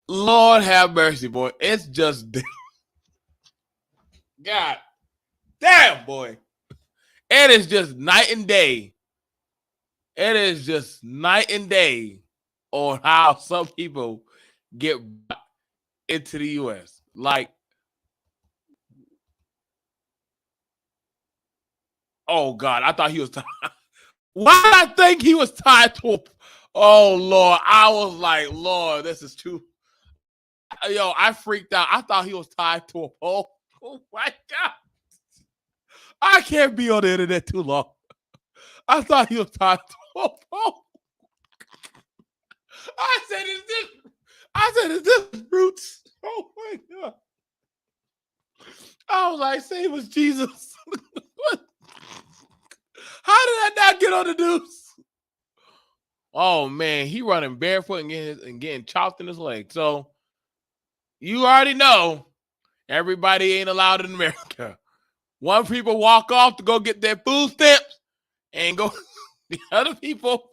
Lord have mercy, boy. It's just God damn, boy. It is just night and day. It is just night and day on how some people get into the U.S. Like, oh God, I thought he was tied. Why did I think he was tied to a? Oh Lord, I was like, Lord, this is too. Yo, I freaked out. I thought he was tied to a pole. Oh my God. I can't be on the internet too long. I thought he was tied to a pole. I said, is this Roots? Oh my God. I was like, save us, Jesus. How did I not get on the news? Oh man, he running barefoot and getting chopped in his leg. So you already know everybody ain't allowed in America. One people walk off to go get their food stamps and go the other people.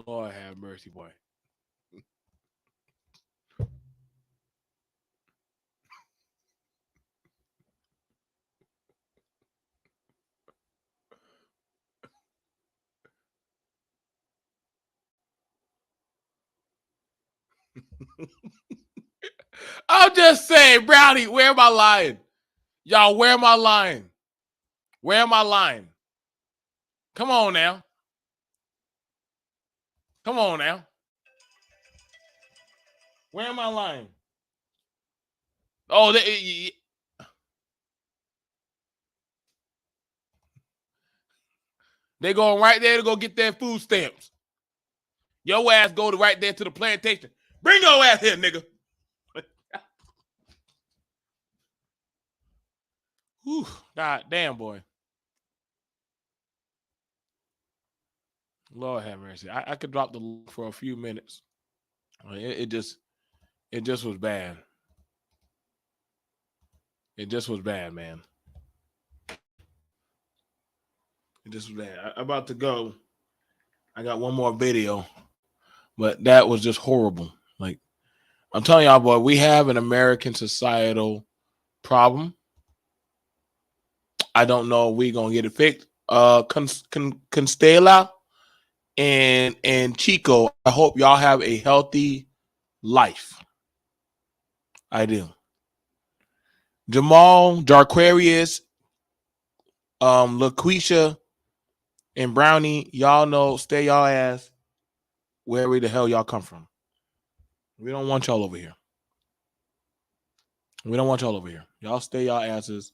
Lord have mercy, boy. I'm just saying, Brownie, where am I lying? Y'all, where am I lying? Where am I lying? Come on now. Come on now. Where am I lying? Oh, they going right there to go get their food stamps. Your ass go to right there to the plantation. Bring your ass here, nigga. Whew, God damn, boy. Lord have mercy. I could drop the link for a few minutes. It just was bad. It just was bad, man. It just was bad. I'm about to go. I got one more video, but that was just horrible. Like, I'm telling y'all, boy, we have an American societal problem. I don't know if we're gonna get it fixed. Constela and Chico, I hope y'all have a healthy life. I do. Jamal, Jarquarius, LaQuisha, and Brownie, y'all know, stay y'all ass wherever the hell y'all come from. We don't want y'all over here. We don't want y'all over here. Y'all stay y'all asses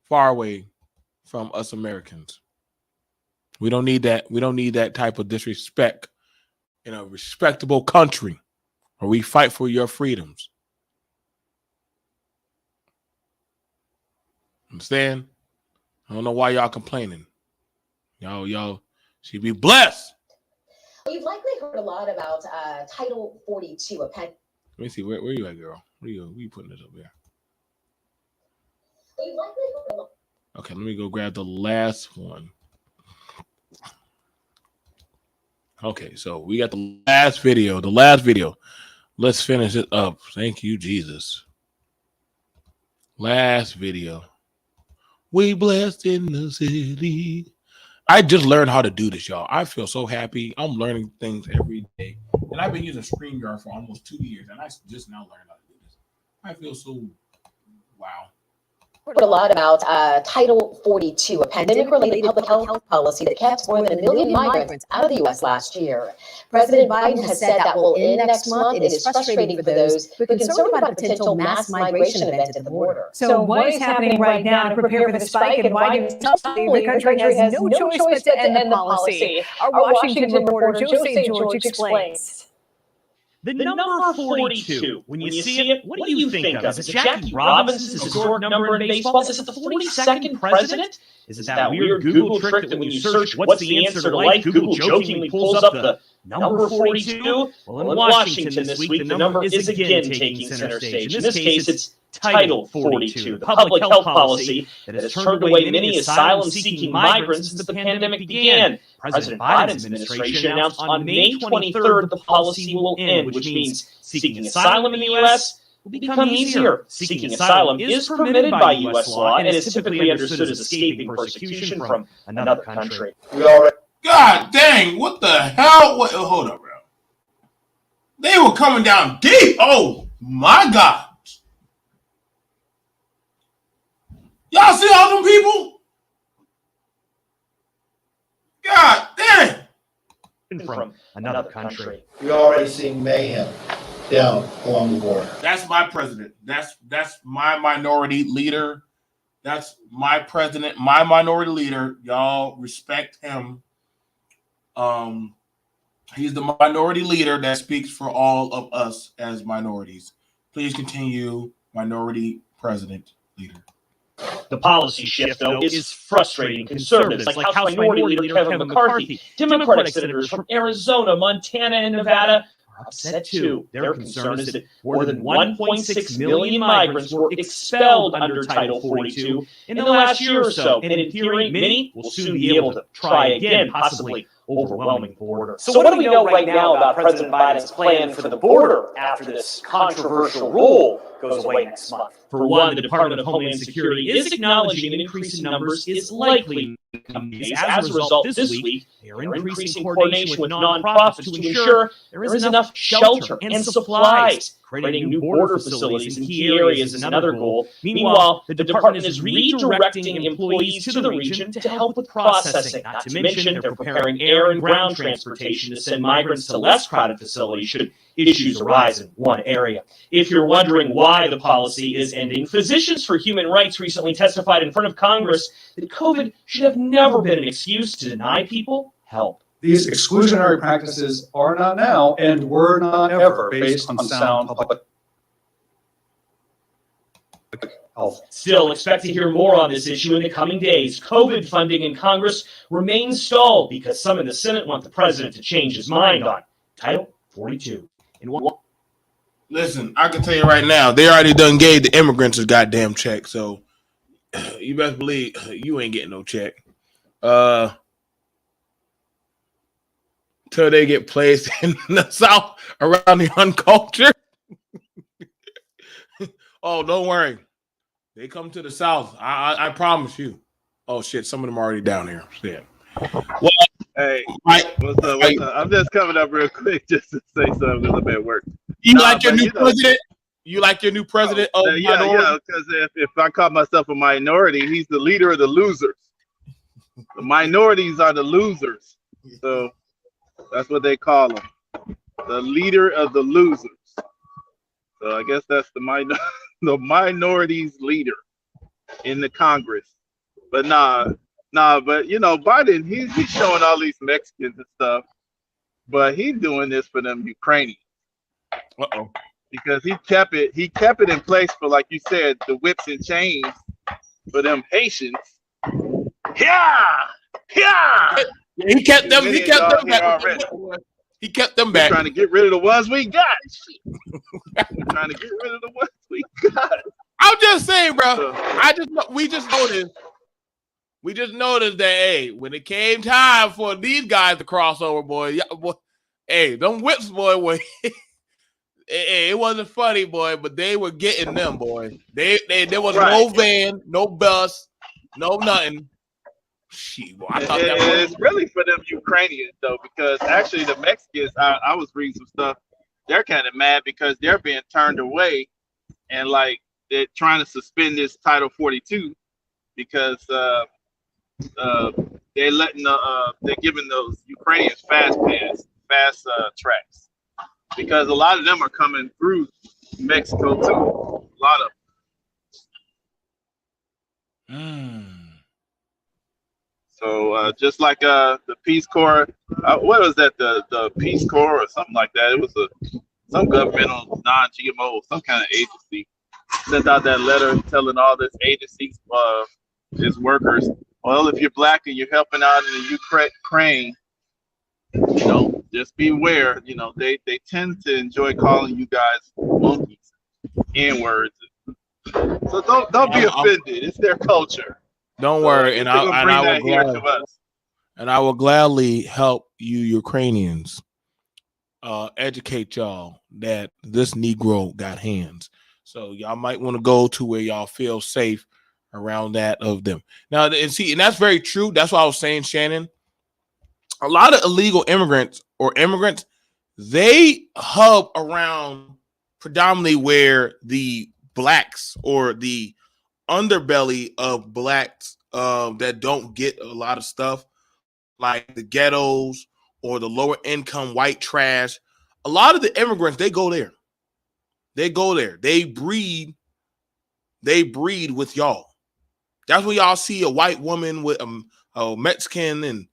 far away from us Americans. We don't need that. We don't need that type of disrespect in a respectable country where we fight for your freedoms. Understand? I don't know why y'all complaining. Y'all should be blessed. You've likely heard a lot about Title 42, a pen. Let me see. Where you at, girl? Where you putting this up here? You've likely heard a lot. Okay, let me go grab the last one. Okay, so we got the last video. The last video. Let's finish it up. Thank you, Jesus. Last video. We blessed in the city. I just learned how to do this, y'all. I feel so happy. I'm learning things every day. And I've been using StreamYard for almost 2 years, and I just now learned how to do this. I feel so wow. A lot about Title 42, a pandemic-related public health policy that kept more than 1 million migrants out of the U.S. last year. President Biden has said that will end next month. It is frustrating for those who are concerned about a potential mass migration event at the border. So what is happening right now to prepare for the spike, and why do the country has no choice but to end the policy? Our Washington reporter Jose George explains. The number 42, when you see it, what do you think of? Is it Jackie Robinson's historic number in baseball? Is it the 42nd president? Is it that weird Google trick that when you search what's the answer to life, Google jokingly pulls up the number 42? Well, in Washington this week, the number is again taking center stage. In this case, it's Title 42, the public health policy that has turned away many asylum-seeking migrants since the pandemic began. President Biden's administration announced on May 23rd the policy will end, which means seeking asylum in the U.S. will become easier. Seeking asylum is permitted by U.S. law and is typically understood as escaping persecution from another country. God dang, what the hell? What, hold up, bro. They were coming down deep. Oh, my God. Y'all see all them people? God dang. From another country. We already see mayhem down along the border. That's my president. That's my minority leader. That's my president, my minority leader. Y'all respect him. He's the minority leader that speaks for all of us as minorities. Please continue, minority president leader. The policy shift, though, is frustrating conservatives like House Minority Leader Kevin McCarthy. Democratic senators from Arizona, Montana, and Nevada are upset, too. Their concern is that more than 1.6 million migrants were expelled under Title 42 in the last year or so. And in theory, many will soon be able to try again, possibly overwhelming the border. So what do we know right now about President Biden's plan for the border after this controversial rule goes away next month? For one, the Department of Homeland Security is acknowledging an increase in numbers is likely. As a result, this week, they are increasing coordination with nonprofits to ensure there is enough shelter and supplies. Creating new border facilities in key areas is another goal. Meanwhile, the department is redirecting employees to the region to help with processing. Not to mention, they're preparing air and ground transportation to send migrants to less crowded facilities should issues arise in one area. If you're wondering why the policy is ending, Physicians for Human Rights recently testified in front of Congress that COVID should have never been an excuse to deny people help. These exclusionary practices are not now and were not ever based on sound public health. Still, expect to hear more on this issue in the coming days. COVID funding in Congress remains stalled because some in the Senate want the president to change his mind on Title 42. Listen, I can tell you right now, they already done gave the immigrants a goddamn check, so you best believe you ain't getting no check. Till they get placed in the South around the uncultured. Oh, don't worry. They come to the South. I promise you. Oh, shit. Some of them are already down here. Shit. Well, hey, what's up? I'm just coming up real quick just to say something because I'm at work. You like your new president? You like your new president? Yeah, because if I call myself a minority, he's the leader of the losers. The minorities are the losers. So that's what they call him, the leader of the losers. So I guess that's the minorities leader in the Congress. But but you know, Biden, he's showing all these Mexicans and stuff, but he's doing this for them Ukrainians. Because he kept it in place for, like you said, the whips and chains for them Haitians. Yeah. He kept them back. He kept them back. Trying to get rid of the ones we got. Trying to get rid of the ones we got. I'm just saying, bro. We just noticed that, hey, when it came time for these guys to cross over, boy, hey, them whips, boy, it wasn't funny, boy, but they were getting them, boy. There was no van, no bus, no nothing. Shit, boy, I thought it's really for them Ukrainians though, because actually the Mexicans, I was reading some stuff. They're kind of mad because they're being turned away, and like they're trying to suspend this Title 42 because they're letting they're giving those Ukrainians fast tracks because a lot of them are coming through Mexico too. A lot of them. So just like the Peace Corps, what was that? The Peace Corps or something like that. It was some governmental non-GMO, some kind of agency sent out that letter telling all this agencies, its workers, well, if you're black and you're helping out in the Ukraine, just beware. They tend to enjoy calling you guys monkeys, N-words. So don't be offended. It's their culture. Don't worry, and I will gladly help you Ukrainians educate y'all that this Negro got hands. So y'all might want to go to where y'all feel safe around that of them. Now, and that's very true. That's what I was saying, Shannon. A lot of illegal immigrants, they hub around predominantly where the blacks or the underbelly of blacks that don't get a lot of stuff, like the ghettos or the lower income white trash. A lot of the immigrants, they go there. They breed with y'all. That's when y'all see a white woman with a Mexican, and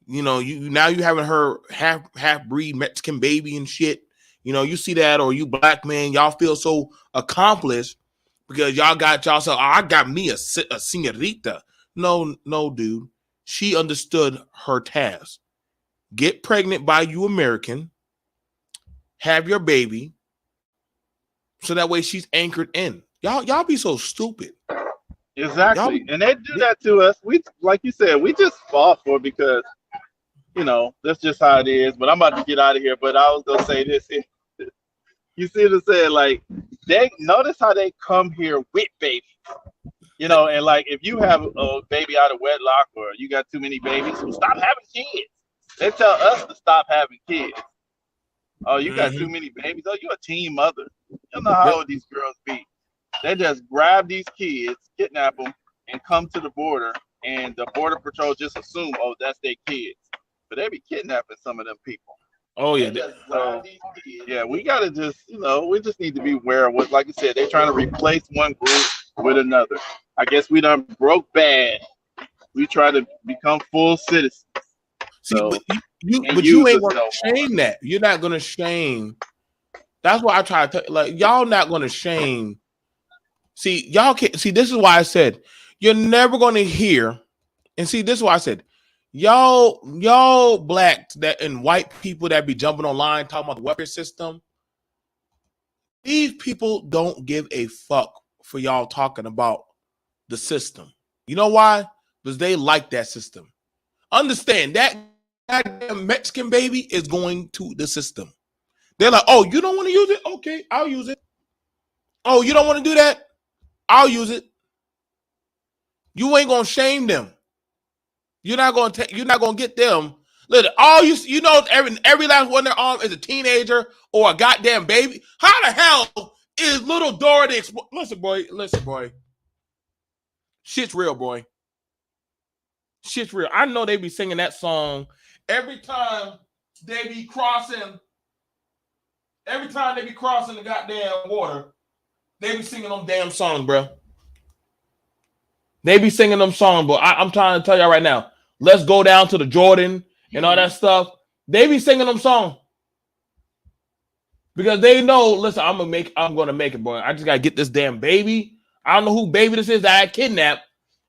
you having her half breed Mexican baby and shit. You see that, or you black man, y'all feel so accomplished because y'all got y'all. I got me a señorita. No, dude. She understood her task. Get pregnant by you American. Have your baby. So that way she's anchored in. Y'all be so stupid. Exactly. And they do that to us. We, like you said, we just fall for it because, that's just how it is. But I'm about to get out of here. But I was going to say this. You see what I'm saying? Like, they notice how they come here with babies. And like if you have a baby out of wedlock or you got too many babies, well, stop having kids. They tell us to stop having kids. Oh, you got too many babies. Oh, you a teen mother. You don't know how old these girls be. They just grab these kids, kidnap them, and come to the border, and the border patrol just assume, oh, that's their kids. But they be kidnapping some of them people. Oh yeah. So, yeah, we gotta just, we just need to be aware of what, like you said, they're trying to replace one group with another. I guess we done broke bad. We try to become full citizens. So, you ain't gonna shame that. You're not gonna shame. That's why I try to tell you, y'all not gonna shame. See, y'all can't see. This is why I said you're never gonna hear. And see, this is why I said y'all blacks that and white people that be jumping online talking about the welfare system. These people don't give a fuck for y'all talking about the system. You know why? Because they like that system. Understand that Mexican baby is going to the system. They're like, oh, you don't want to use it? Okay, I'll use it. Oh, you don't want to do that? I'll use it. You ain't gonna shame them. You're not gonna get them. Listen, all every last one in their arm is a teenager or a goddamn baby. How the hell is little Dora the Explorer? Listen, boy. Shit's real, boy. Shit's real. I know they be singing that song every time they be crossing. Every time they be crossing the goddamn water, they be singing them damn songs, bro. They be singing them songs, but I'm trying to tell y'all right now. Let's go down to the Jordan and all that stuff. They be singing them songs because they know. Listen, I'm gonna make it, boy. I just gotta get this damn baby. I don't know who baby this is that I kidnapped,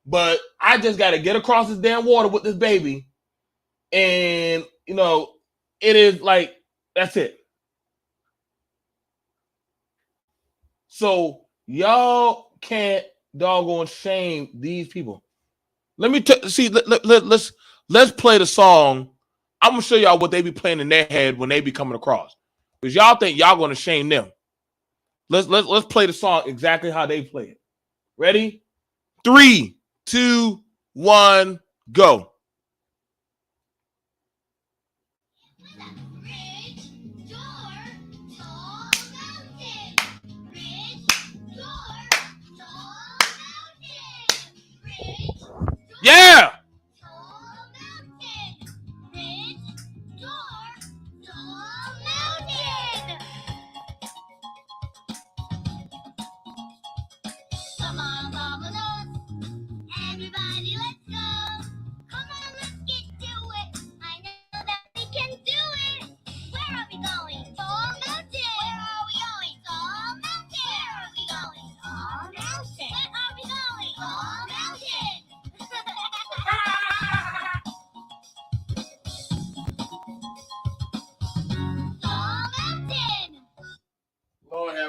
but I just gotta get across this damn water with this baby, and it is like that's it. So y'all can't doggone shame these people. Let me see. Let's play the song. I'm gonna show y'all what they be playing in their head when they be coming across. Because y'all think y'all gonna shame them. Let's play the song exactly how they play it. Ready? 3, 2, 1, go.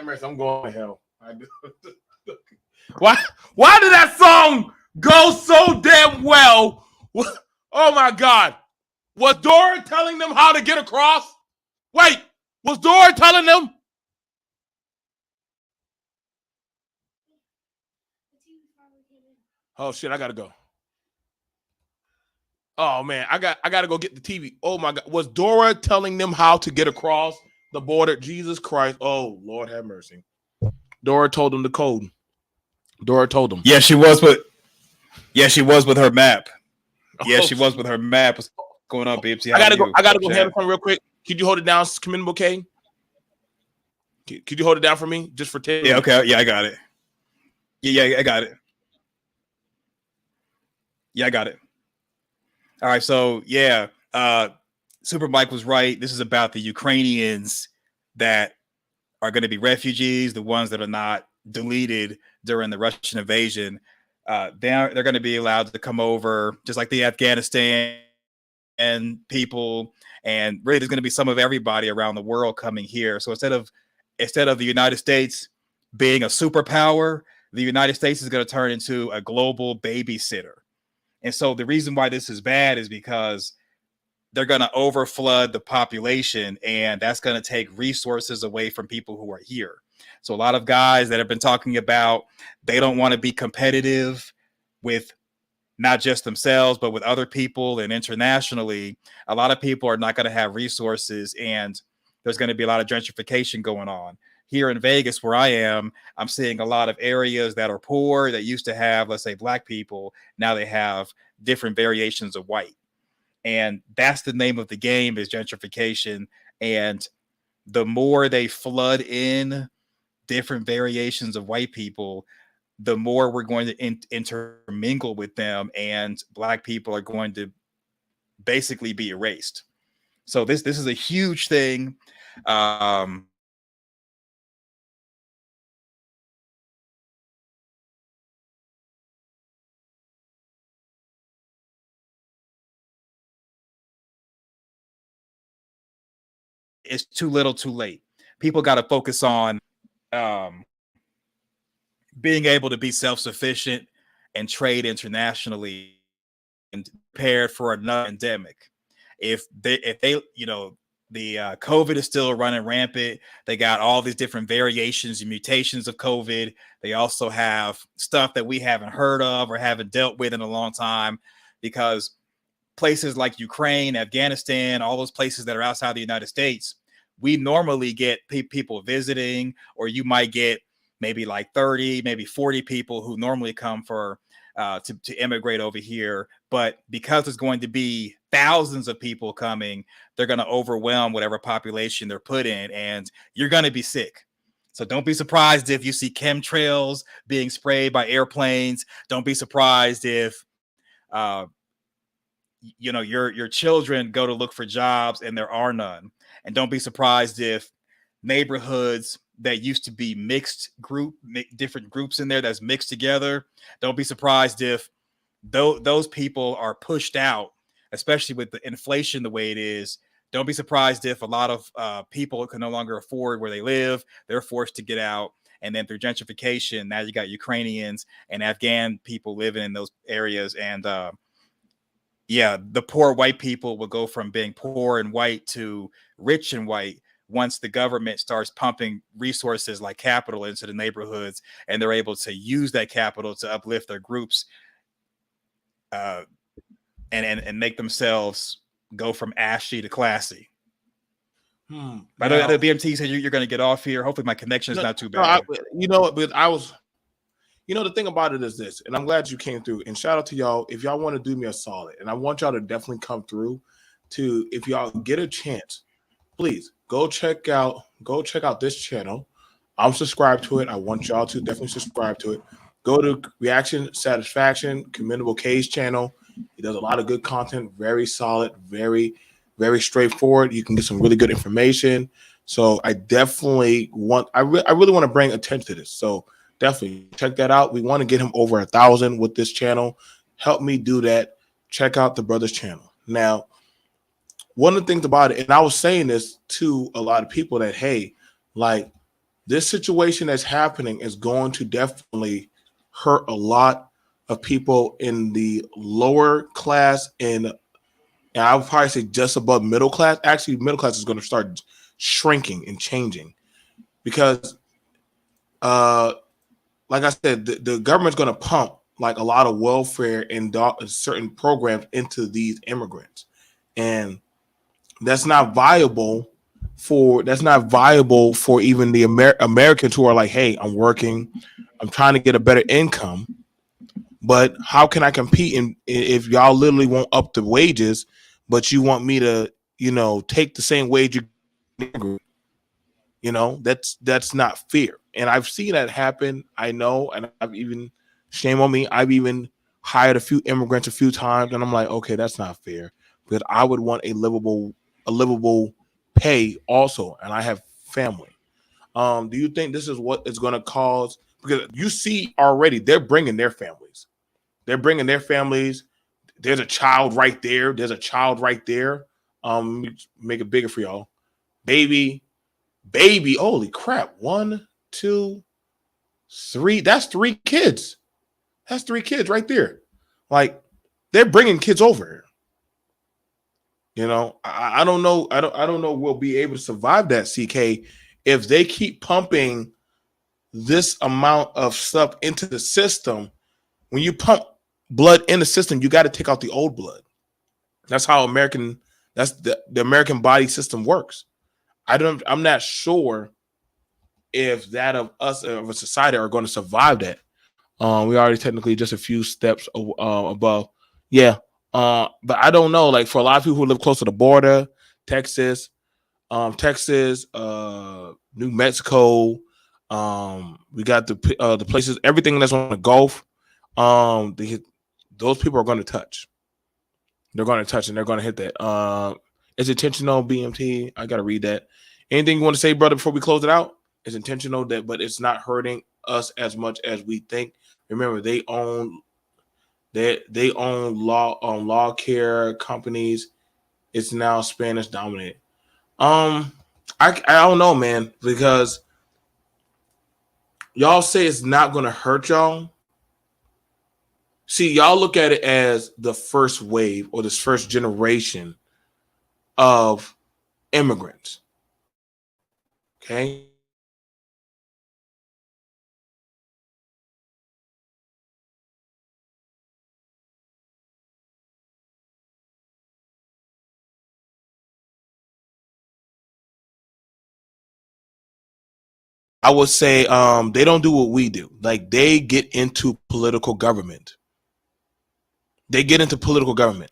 mercy, I'm going to hell. I do. Why did that song go so damn well? Oh my God. Was Dora telling them how to get across? Wait, was Dora telling them? Oh shit, I gotta go. Oh man, I gotta go get the TV. Oh my God. Was Dora telling them how to get across the border? Jesus Christ. Oh Lord have mercy. Dora told them the code. Dora told them. Yeah, she was with her map. Yeah, she was with her map. What's going on, Bibsy? I gotta go handle something real quick. Could you hold it down, Commendable K? Could you hold it down for me? Just for 10 Yeah, okay. Yeah, I got it. Yeah, I got it. Yeah, I got it. All right, so yeah, Super Mike was right. This is about the Ukrainians that are going to be refugees, the ones that are not deleted during the Russian invasion. They're going to be allowed to come over, just like the Afghanistan and people. And really, there's going to be some of everybody around the world coming here. So instead of the United States being a superpower, the United States is going to turn into a global babysitter. And so the reason why this is bad is because they're going to overflood the population, and that's going to take resources away from people who are here. So a lot of guys that have been talking about they don't want to be competitive with not just themselves, but with other people and internationally. A lot of people are not going to have resources, and there's going to be a lot of gentrification going on. Here in Vegas, where I am, I'm seeing a lot of areas that are poor that used to have, let's say, black people. Now they have different variations of white. And that's the name of the game, is gentrification. And the more they flood in different variations of white people, the more we're going to intermingle with them, and black people are going to basically be erased. So this is a huge thing. It's too little, too late. People got to focus on being able to be self-sufficient and trade internationally and prepared for another pandemic. If they, the COVID is still running rampant. They got all these different variations and mutations of COVID. They also have stuff that we haven't heard of or haven't dealt with in a long time, because places like Ukraine, Afghanistan, all those places that are outside the United States, we normally get people visiting, or you might get maybe like 30, maybe 40 people who normally come for to immigrate over here. But because there's going to be thousands of people coming, they're going to overwhelm whatever population they're put in, and you're going to be sick. So don't be surprised if you see chemtrails being sprayed by airplanes. Don't be surprised if your children go to look for jobs and there are none. And don't be surprised if neighborhoods that used to be different groups in there that's mixed together, don't be surprised if those people are pushed out, especially with the inflation the way it is. Don't be surprised if a lot of people can no longer afford where they live. They're forced to get out. And then through gentrification, now you got Ukrainians and Afghan people living in those areas. And the poor white people will go from being poor and white to rich and white once the government starts pumping resources like capital into the neighborhoods, and they're able to use that capital to uplift their groups and make themselves go from ashy to classy. By the way, the BMT said you're going to get off here. Hopefully my connection is not too bad. The thing about it is this, and I'm glad you came through, and shout out to y'all. If y'all want to do me a solid, and I want y'all to definitely come through if y'all get a chance, please go check out this channel. I'm subscribed to it. I want y'all to definitely subscribe to it. Go to Reaction Satisfaction, Commendable K's channel. He does a lot of good content, very solid, very, very straightforward. You can get some really good information. So I definitely I really want to bring attention to this. So definitely check that out. We want to get him over 1,000 with this channel. Help me do that. Check out the brother's channel. Now, one of the things about it, and I was saying this to a lot of people, that, hey, like, this situation that's happening is going to definitely hurt a lot of people in the lower class and I would probably say just above middle class. Actually, middle class is going to start shrinking and changing because, like I said, the government's going to pump like a lot of welfare and certain programs into these immigrants, and that's not viable for even the Americans who are like, hey, I'm working, I'm trying to get a better income, but how can I compete if y'all literally won't up the wages, but you want me to, take the same wage that's not fair. And I've seen that happen. I know, and shame on me, I've even hired a few immigrants a few times, and I'm like, okay, that's not fair. Because I would want a livable pay also, and I have family. Do you think this is what is going to cause? Because you see already, they're bringing their families. They're bringing their families. There's a child right there. There's a child right there. Make it bigger for y'all. Baby. Holy crap. 1, 2, 3. That's 3 kids. That's 3 kids right there. Like, they're bringing kids over. I don't know. I don't know. We'll be able to survive that, CK, if they keep pumping this amount of stuff into the system. When you pump blood in the system, you got to take out the old blood. That's how that's the American body system works. I'm not sure if that of us of a society are going to survive that. We already technically just a few steps above. Yeah. But I don't know. Like for a lot of people who live close to the border, Texas, New Mexico, we got the places, everything that's on the Gulf. Those people are going to touch. They're going to touch and they're going to hit that. It's intentional, BMT. I got to read that. Anything you want to say, brother, before we close it out? It's intentional, but it's not hurting us as much as we think. Remember, they own law care companies. It's now Spanish dominated. I don't know, man, because y'all say it's not going to hurt y'all. See, y'all look at it as the first wave or this first generation of immigrants. Okay. I would say they don't do what we do. Like they get into political government. They get into political government.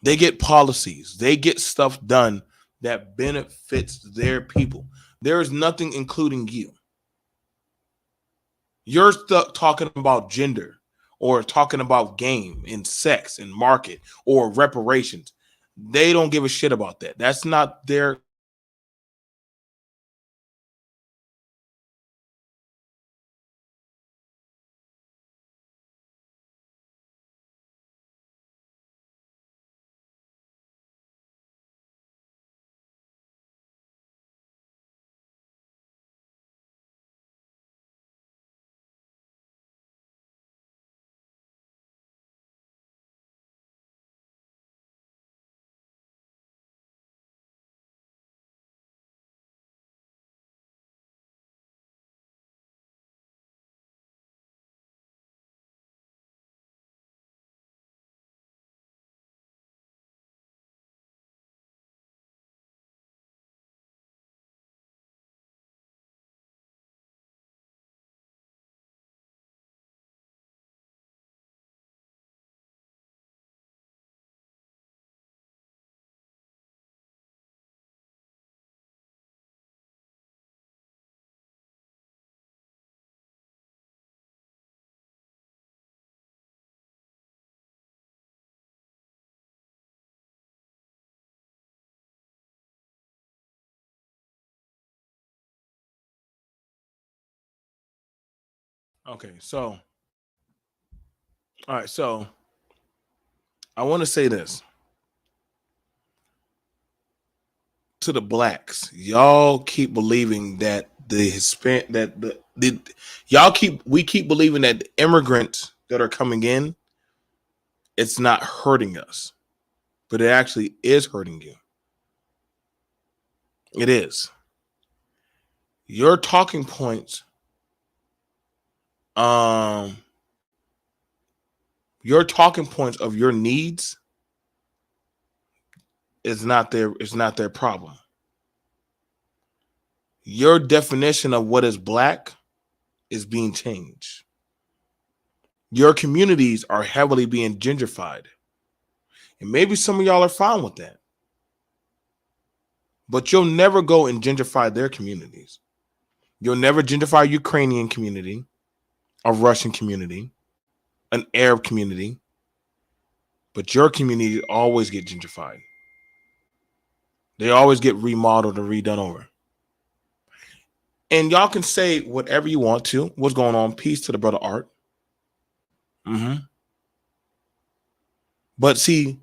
They get policies. They get stuff done that benefits their people. There is nothing including you. You're stuck talking about gender or talking about game and sex and market or reparations. They don't give a shit about that. That's not their. Okay, so all right, so I want to say this to the blacks. Y'all keep believing that the Hispanic that the we keep believing that the immigrants that are coming in, it's not hurting us, but it actually is hurting you. It is. Your talking points, your talking points of your needs is not their problem. Your definition of what is black is being changed. Your communities are heavily being gentrified. And maybe some of y'all are fine with that. But you'll never go and gentrify their communities. You'll never gentrify a Ukrainian community, a Russian community, an Arab community. But your community always get gentrified. They always get remodeled and redone over. And y'all can say whatever you want to. What's going on? Peace to the brother Art. But see,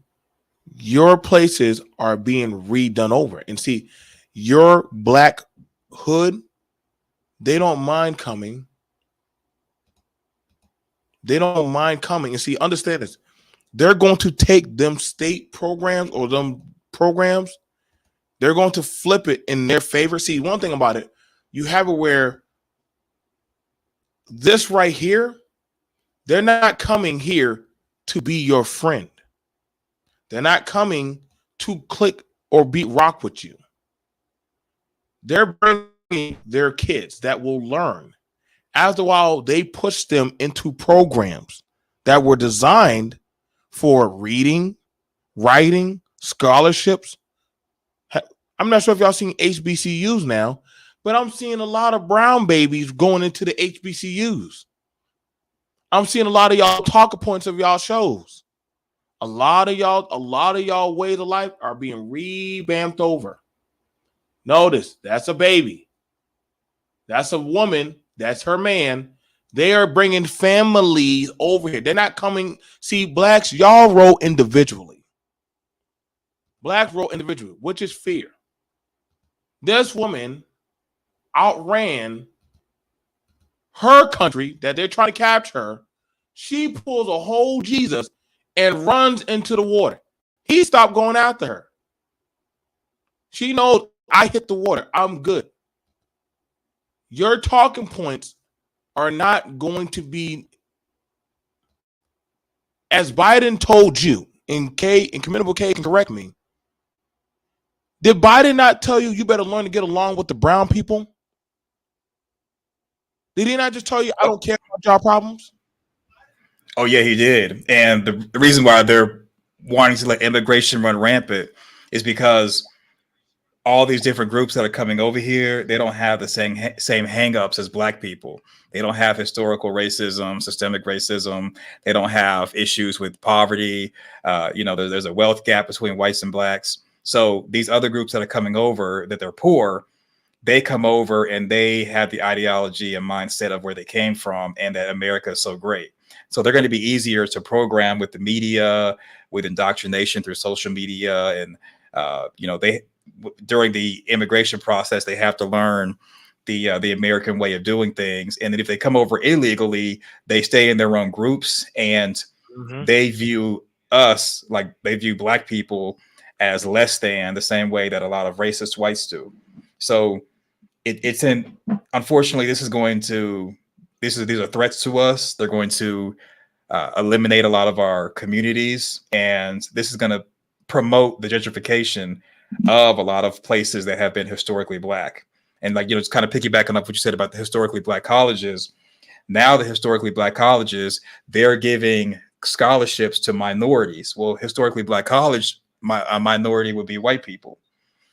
your places are being redone over. And see, your black hood, they don't mind coming. They don't mind coming. And see, understand this. They're going to take them state programs or them programs. They're going to flip it in their favor. See, one thing about it, you have it where this right here, they're not coming here to be your friend. They're not coming to click or beat rock with you. They're bringing their kids that will learn. After a while, they push them into programs that were designed for reading, writing, scholarships. I'm not sure if y'all seen HBCUs now, but I'm seeing a lot of brown babies going into the HBCUs. I'm seeing a lot of y'all talking points of y'all shows. A lot of y'all ways of life are being revamped over. Notice that's a baby. That's a woman. That's her man. They are bringing families over here. They're not coming. See, blacks, y'all roll individually. Blacks roll individually, which is fear. This woman outran her country that they're trying to capture her. She pulls a whole Jesus and runs into the water. He stopped going after her. She knows I hit the water. I'm good. Your talking points are not going to be, as Biden told you, and Commendable K can correct me. Did Biden not tell you you better learn to get along with the brown people? Did he not just tell you, I don't care about y'all problems? Oh, yeah, he did. And the reason why they're wanting to let immigration run rampant is because all these different groups that are coming over here, they don't have the same hangups as black people. They don't have historical racism, systemic racism. They don't have issues with poverty. There's a wealth gap between whites and blacks. So these other groups that are coming over, that they're poor, they come over and they have the ideology and mindset of where they came from and that America is so great. So they're going to be easier to program with the media, with indoctrination through social media. And, during the immigration process, they have to learn the American way of doing things. And then if they come over illegally, they stay in their own groups and they view us, like they view black people as less than, the same way that a lot of racist whites do. So unfortunately, these are threats to us. They're going to eliminate a lot of our communities. And this is going to promote the gentrification of a lot of places that have been historically black. And it's kind of piggybacking up what you said about the historically black colleges. Now the historically black colleges, they're giving scholarships to minorities. Well, historically black college, a minority would be white people.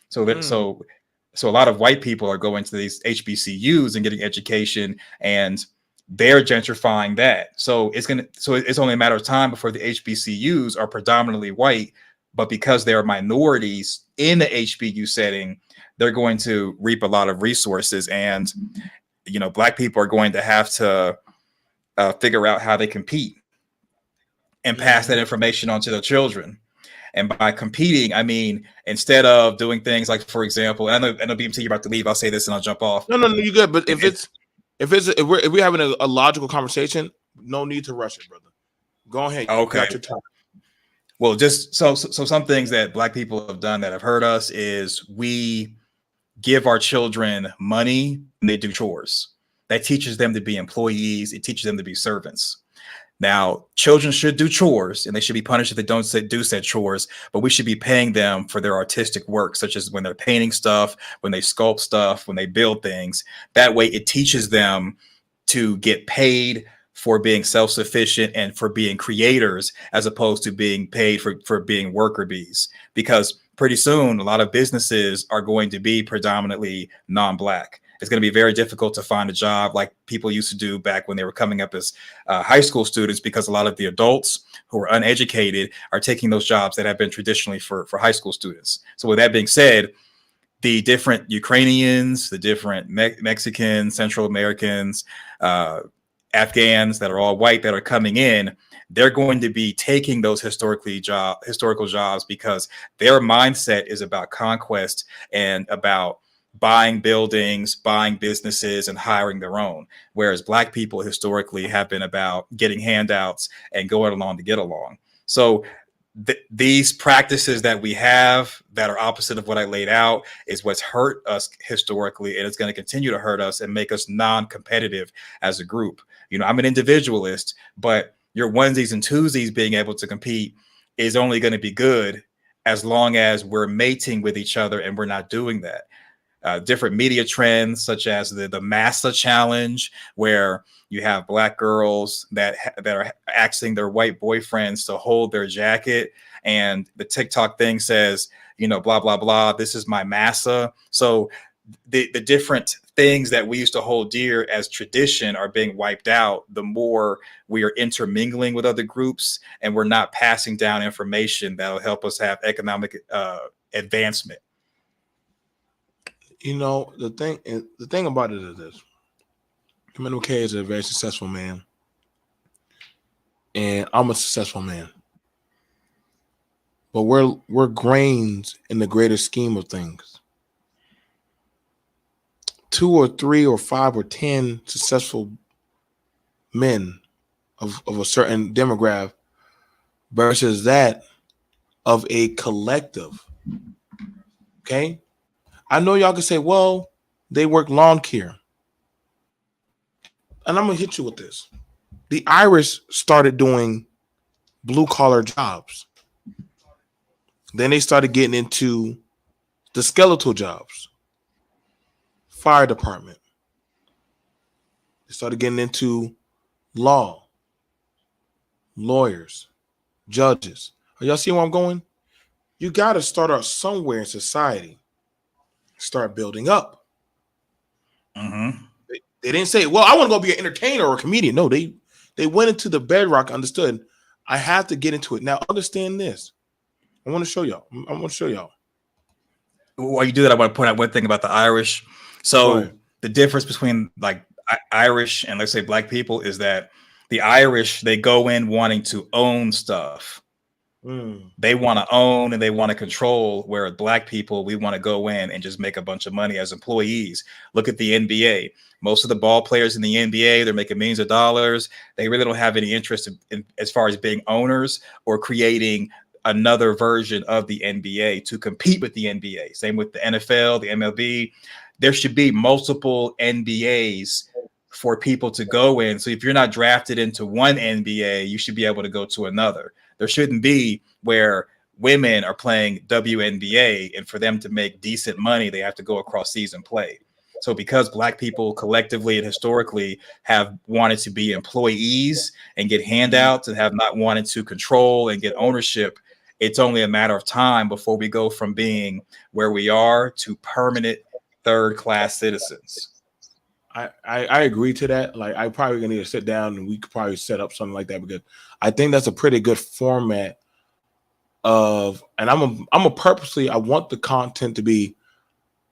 So a lot of white people are going to these HBCUs and getting education, and they're gentrifying that. So it's only a matter of time before the HBCUs are predominantly white, but because they're minorities in the HBU setting, they're going to reap a lot of resources. And, black people are going to have to figure out how they compete and pass that information on to their children. And by competing, I mean, instead of doing things like, for example, and I know BMT, you're about to leave. I'll say this and I'll jump off. No, you good. But if we're having a logical conversation, no need to rush it, brother. Go ahead. You Okay. got your time. Well, just so some things that Black people have done that have hurt us is we give our children money and they do chores. That teaches them to be employees. It teaches them to be servants. Now, children should do chores and they should be punished if they don't do said chores, but we should be paying them for their artistic work, such as when they're painting stuff, when they sculpt stuff, when they build things. That way it teaches them to get paid for being self-sufficient and for being creators, as opposed to being paid for being worker bees. Because pretty soon, a lot of businesses are going to be predominantly non-Black. It's going to be very difficult to find a job like people used to do back when they were coming up as high school students, because a lot of the adults who are uneducated are taking those jobs that have been traditionally for high school students. So with that being said, the different Ukrainians, the different Mexicans, Central Americans, Afghans that are all white that are coming in, they're going to be taking those historical jobs because their mindset is about conquest and about buying buildings, buying businesses, and hiring their own. Whereas Black people historically have been about getting handouts and going along to get along. So these practices that we have that are opposite of what I laid out is what's hurt us historically, and it's going to continue to hurt us and make us non-competitive as a group. You know, I'm an individualist, but your onesies and twosies being able to compete is only going to be good as long as we're mating with each other, and we're not doing that. Different media trends, such as the Massa challenge, where you have Black girls that are asking their white boyfriends to hold their jacket, and the TikTok thing says, you know, blah blah blah, this is my Massa. So the different things that we used to hold dear as tradition are being wiped out the more we are intermingling with other groups, and we're not passing down information that'll help us have economic advancement. You know, the thing about it is this. Emmanuel K is a very successful man, and I'm a successful man. But we're grains in the greater scheme of things. 2 or 3 or 5 or 10 successful men of a certain demographic versus that of a collective. Okay? I know y'all can say, well, they work lawn care. And I'm going to hit you with this. The Irish started doing blue collar jobs. Then they started getting into the skeletal jobs. Fire department. They started getting into law, lawyers, judges. Are y'all see where I'm going? You got to start out somewhere in society. Start building up. Mm-hmm. They didn't say, well, I want to go be an entertainer or a comedian. No, they went into the bedrock, understood, I have to get into it. Now, understand this. I want to show y'all. While you do that, I want to point out one thing about the Irish. So the difference between like Irish and, let's say, Black people is that the Irish, they go in wanting to own stuff. They want to own and they want to control, where Black people, we want to go in and just make a bunch of money as employees. Look at the NBA. Most of the ball players in the NBA, they're making millions of dollars. They really don't have any interest in as far as being owners or creating another version of the NBA to compete with the NBA. Same with the NFL, the MLB. There should be multiple NBAs for people to go in. So if you're not drafted into one NBA, you should be able to go to another. There shouldn't be where women are playing WNBA, and for them to make decent money, they have to go across season play. So because Black people collectively and historically have wanted to be employees and get handouts and have not wanted to control and get ownership, it's only a matter of time before we go from being where we are to permanent third-class citizens. I agree to that. Like, I probably gonna need to sit down and we could probably set up something like that, because I think that's a pretty good format of, and I'm a purposely, I want the content to be,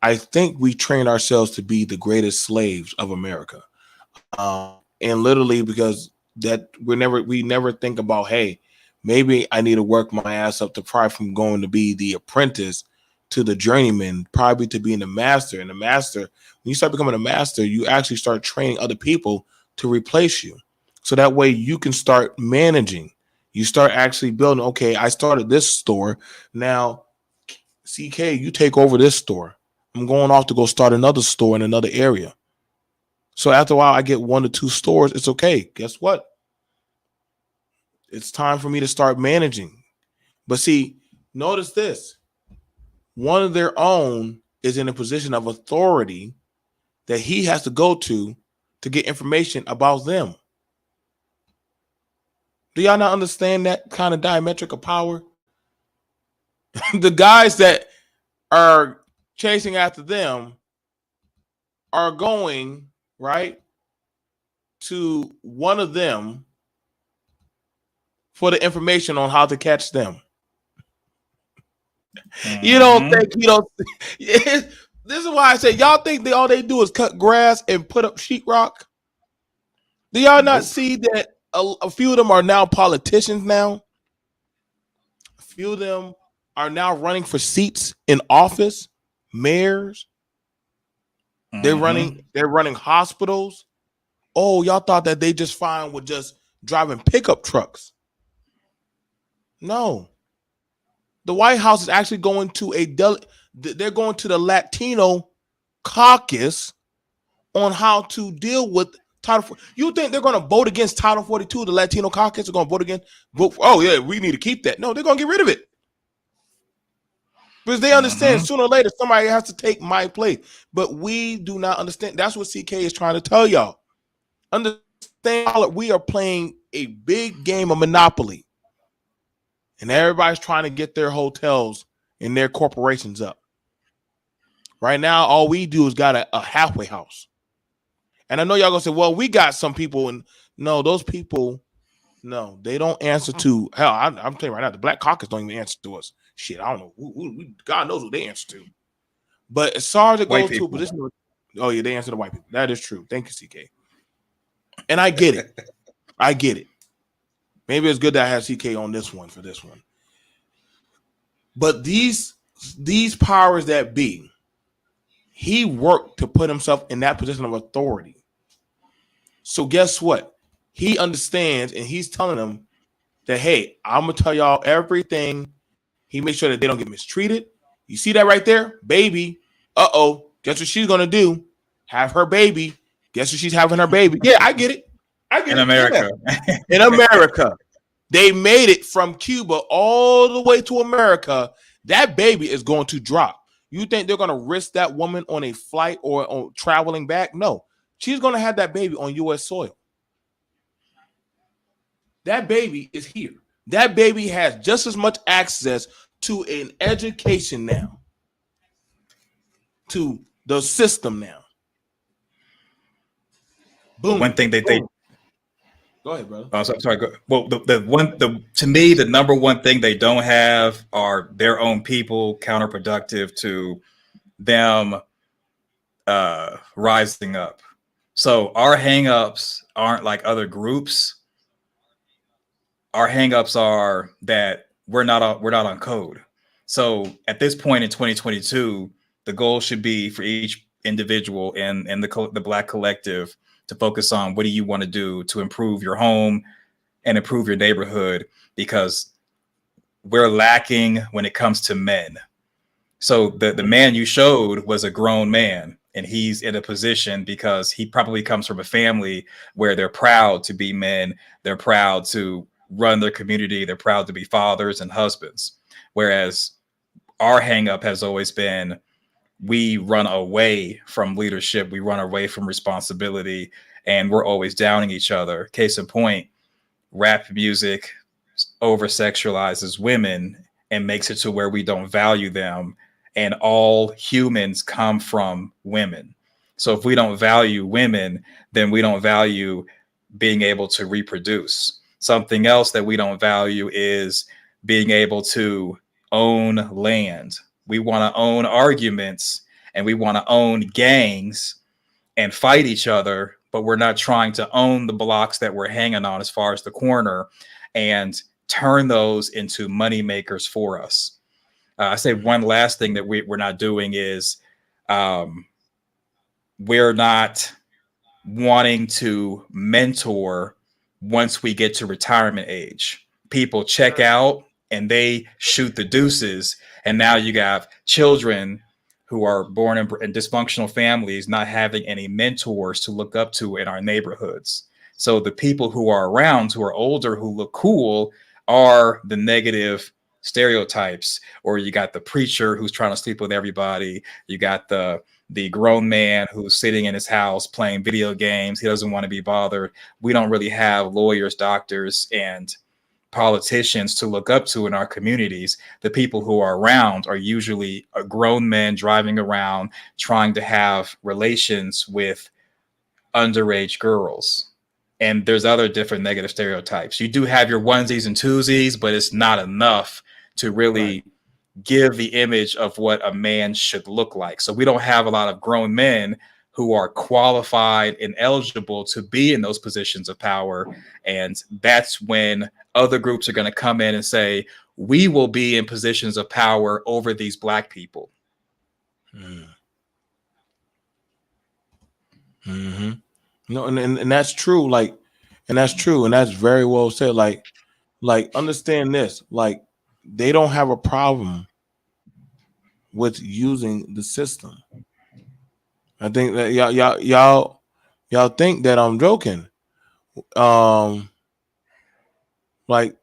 I think we train ourselves to be the greatest slaves of America. And literally, because that we never think about, hey, maybe I need to work my ass up to probably from going to be the apprentice to the journeyman, probably to being the master. And the master, when you start becoming a master, you actually start training other people to replace you. So that way you can start managing. You start actually building, okay, I started this store. Now, CK, you take over this store. I'm going off to go start another store in another area. So after a while, I get 1 to 2 stores. It's okay. Guess what? It's time for me to start managing. But see, notice this. One of their own is in a position of authority that he has to go to get information about them. Do y'all not understand that kind of diametric of power? The guys that are chasing after them are going, right, to one of them for the information on how to catch them. You don't think you don't. This is why I say y'all think all they do is cut grass and put up sheetrock. Do y'all not see that a few of them are now politicians now? A few of them are now running for seats in office, mayors. They're running hospitals. Oh, y'all thought that they just fine with just driving pickup trucks. No. The White House is actually going to they're going to the Latino caucus on how to deal with Title. You think they're going to vote against Title 42? The Latino caucus are going to vote against. Oh yeah, we need to keep that. No, they're going to get rid of it because they understand sooner or later somebody has to take my place. But we do not understand. That's what CK is trying to tell y'all. Understand? We are playing a big game of Monopoly. And everybody's trying to get their hotels and their corporations up. Right now, all we do is got a halfway house. And I know y'all gonna say, well, we got some people, and no, those people, no, they don't answer to hell. I'm telling you right now, the Black Caucus don't even answer to us. Shit, I don't know. God knows who they answer to. But as far as it goes to a position, oh yeah, they answer to white people. That is true. Thank you, CK. And I get it. I get it. Maybe it's good that I have CK on this one for this one. But these powers that be, he worked to put himself in that position of authority. So guess what? He understands and he's telling them that, hey, I'm going to tell y'all everything. He makes sure that they don't get mistreated. You see that right there? Baby. Uh-oh. Guess what she's going to do? Have her baby. Guess what she's having her baby? Yeah, I get it. In America. In America. They made it from Cuba all the way to America. That baby is going to drop. You think they're going to risk that woman on a flight or on traveling back? No. She's going to have that baby on U.S. soil. That baby is here. That baby has just as much access to an education now, to the system now. Boom. One thing that they go ahead, brother. Oh, sorry. Well, to me, the number one thing they don't have are their own people, counterproductive to them rising up. So our hangups aren't like other groups. Our hangups are that we're not on code. So at this point in 2022, the goal should be for each individual in the Black collective to focus on what do you want to do to improve your home and improve your neighborhood, because we're lacking when it comes to men. So the man you showed was a grown man, and he's in a position because he probably comes from a family where they're proud to be men. They're proud to run their community. They're proud to be fathers and husbands. Whereas our hang up has always been, we run away from leadership. We run away from responsibility, and we're always downing each other. Case in point, rap music over-sexualizes women and makes it to where we don't value them. And all humans come from women. So if we don't value women, then we don't value being able to reproduce. Something else that we don't value is being able to own land. We want to own arguments and we want to own gangs and fight each other, but we're not trying to own the blocks that we're hanging on as far as the corner and turn those into money makers for us. I say one last thing that we're not doing is we're not wanting to mentor once we get to retirement age. People check out and they shoot the deuces. And now you have children who are born in dysfunctional families not having any mentors to look up to in our neighborhoods. So the people who are around, who are older, who look cool, are the negative stereotypes. Or you got the preacher who's trying to sleep with everybody. You got the grown man who's sitting in his house playing video games. He doesn't want to be bothered. We don't really have lawyers, doctors, and politicians to look up to in our communities. The people who are around are usually grown men driving around trying to have relations with underage girls. And there's other different negative stereotypes. You do have your onesies and twosies, but it's not enough to really give the image of what a man should look like. So we don't have a lot of grown men who are qualified and eligible to be in those positions of power. And that's when other groups are going to come in and say, we will be in positions of power over these Black people. Mm-hmm. No, and that's true. Like, and that's true, and that's very well said. Like understand this. Like, they don't have a problem with using the system. I think that y'all think that I'm joking. Like,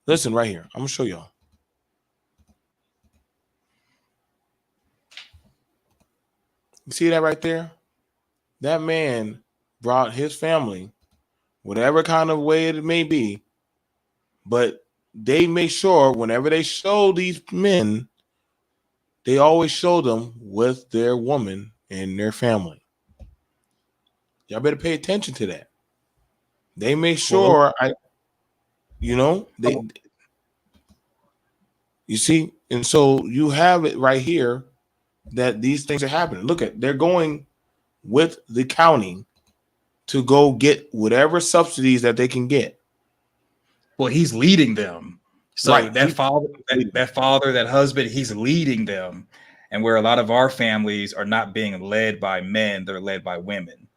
listen right here. I'm gonna show y'all. You see that right there? That man brought his family, whatever kind of way it may be, but they make sure whenever they show these men, they always show them with their woman and their family. Y'all better pay attention to that. They make sure they you see, and so you have it right here that these things are happening. Look at, they're going with the county to go get whatever subsidies that they can get. Well, he's leading them. So Right. that father, that husband, he's leading them. And where a lot of our families are not being led by men, they're led by women.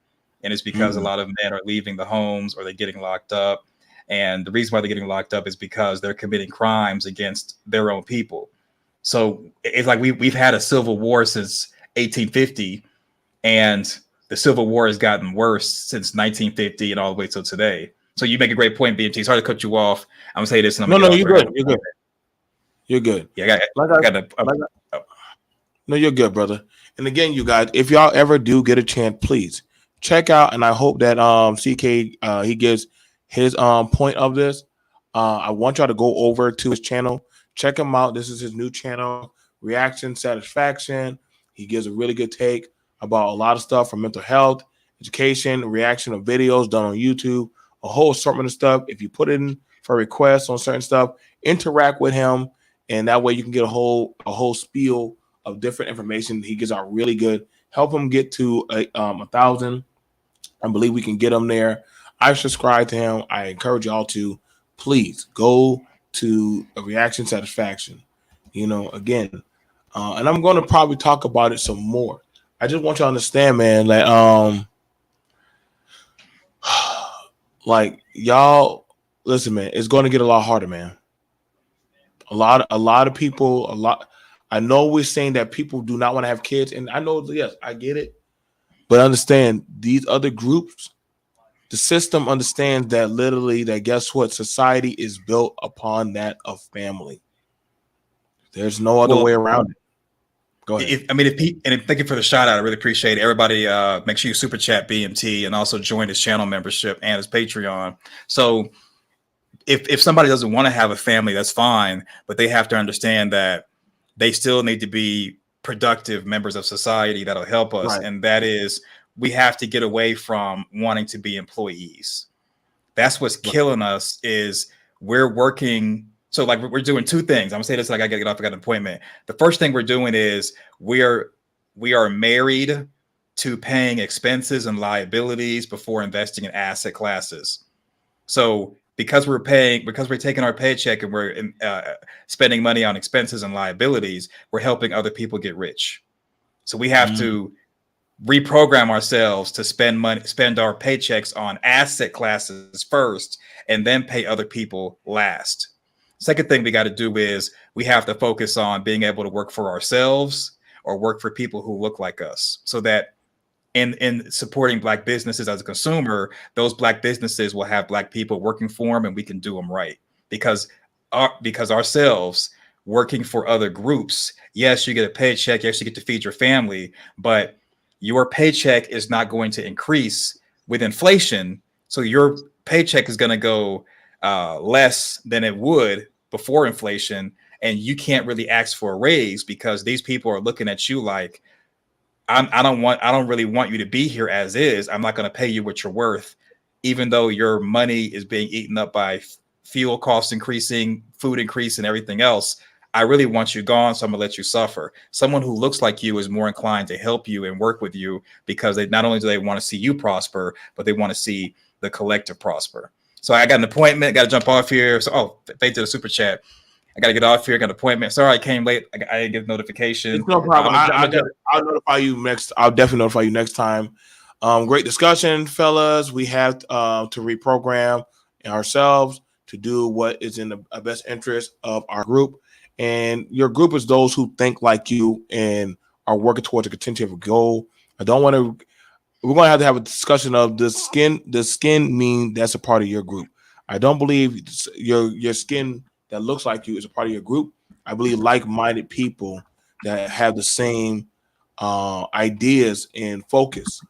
And it's because a lot of men are leaving the homes or they're getting locked up. And the reason why they're getting locked up is because they're committing crimes against their own people. So it's like we've had a civil war since 1850, and the Civil War has gotten worse since 1950 and all the way till today. So you make a great point, BMT. It's hard to cut you off. I'm gonna say this, and I'm No, you're good. You're good. You're good. Yeah, no, you're good, brother. And again, you guys, if y'all ever do get a chance, please check out. And I hope that CK he gives his point of this. I want y'all to go over to his channel, check him out. This is his new channel, Reaction Satisfaction. He gives a really good take about a lot of stuff from mental health, education, reaction of videos done on YouTube, a whole assortment of stuff. If you put in for requests on certain stuff, interact with him, and that way you can get a whole spiel of different information. He gives out really good. Help him get to 1,000. I believe we can get him there. I subscribe to him. I encourage y'all to please go to a Reaction Satisfaction. Again, and I'm going to probably talk about it some more. I just want you to understand, man, that like, y'all listen, man, it's going to get a lot harder, man. A lot of people, I know we're saying that people do not want to have kids, and I know, yes, I get it, but understand these other groups, the system understands that literally, that guess what, society is built upon that of family. There's no other way around it. Go ahead. Thank you for the shout out. I really appreciate it. Everybody, make sure you super chat BMT and also join his channel membership and his Patreon. So if somebody doesn't want to have a family, that's fine, but they have to understand that they still need to be productive members of society that'll help us. Right. And that is, we have to get away from wanting to be employees. That's what's killing us, is we're working. So like, we're doing two things. I'm gonna say this like I gotta get off, I got an appointment. The first thing we're doing is we are married to paying expenses and liabilities before investing in asset classes. So because we're taking our paycheck and we're spending money on expenses and liabilities, we're helping other people get rich. So we have to reprogram ourselves to spend our paychecks on asset classes first, and then pay other people last. Second thing we got to do is we have to focus on being able to work for ourselves or work for people who look like us, so that in supporting Black businesses as a consumer, those Black businesses will have Black people working for them, and we can do them right. Because ourselves working for other groups, yes, you get a paycheck, yes, you get to feed your family, but your paycheck is not going to increase with inflation. So your paycheck is going to go less than it would before inflation. And you can't really ask for a raise because these people are looking at you like, I don't really want you to be here as is. I'm not going to pay you what you're worth, even though your money is being eaten up by fuel costs increasing, food increase, and everything else. I really want you gone, so I'm gonna let you suffer. Someone who looks like you is more inclined to help you and work with you because they not only do they want to see you prosper, but they want to see the collective prosper. So I got an appointment, got to jump off here. So Faith did a super chat. I got to get off here. Got an appointment. Sorry, I came late. I didn't get a notification. It's no problem. I'll notify you next. I'll definitely notify you next time. Great discussion, fellas. We have to reprogram ourselves to do what is in the best interest of our group. And your group is those who think like you and are working towards a continual goal. I don't want to. We're going to have a discussion of the skin. The skin mean that's a part of your group. I don't believe your skin that looks like you is a part of your group. I believe like-minded people that have the same ideas and focus.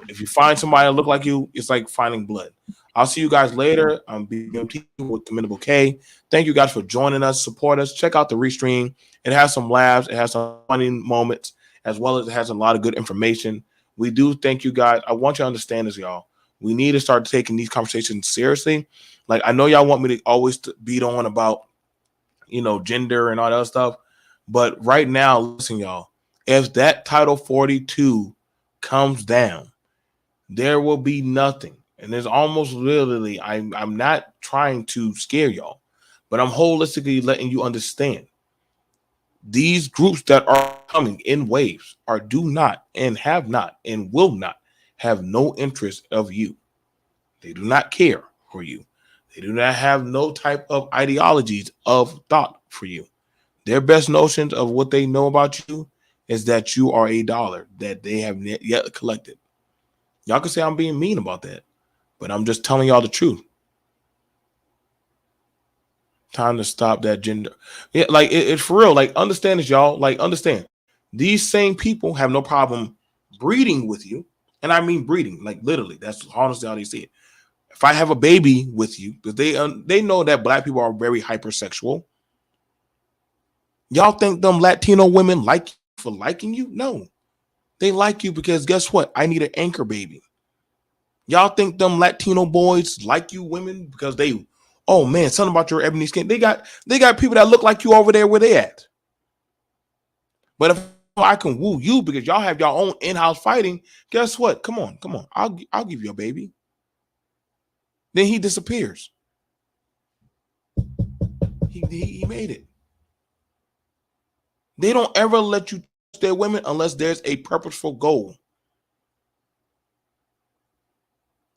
If you find somebody that look like you, it's like finding blood. I'll see you guys later. I'm BMT with Commendable K. Thank you guys for joining us. Support us. Check out the restream. It has some laughs. It has some funny moments, as well as it has a lot of good information. We do thank you guys. I want you to understand this, y'all. We need to start taking these conversations seriously. Like, I know y'all want me to always beat on about, gender and all that stuff. But right now, listen, y'all, if that Title 42 comes down, there will be nothing. And there's almost literally, I'm not trying to scare y'all, but I'm holistically letting you understand these groups that are coming in waves do not and have not and will not have no interest of you. They do not care for you. They do not have no type of ideologies of thought for you. Their best notions of what they know about you is that you are a dollar that they have yet collected. Y'all can say I'm being mean about that, but I'm just telling y'all the truth. Time to stop that gender. Yeah, like it's for real. Like, understand this, y'all. Like, understand. These same people have no problem breeding with you. And I mean breeding, like literally. That's honestly how they see it. If I have a baby with you, because they know that Black people are very hypersexual. Y'all think them Latino women like you for liking you? No. They like you because guess what? I need an anchor baby. Y'all think them Latino boys like you women because they, oh man, something about your ebony skin. They got people that look like you over there where they at. But if I can woo you because y'all have your own in-house fighting, guess what? Come on. I'll give you a baby. Then he disappears. He made it. They don't ever let you touch their women unless there's a purposeful goal.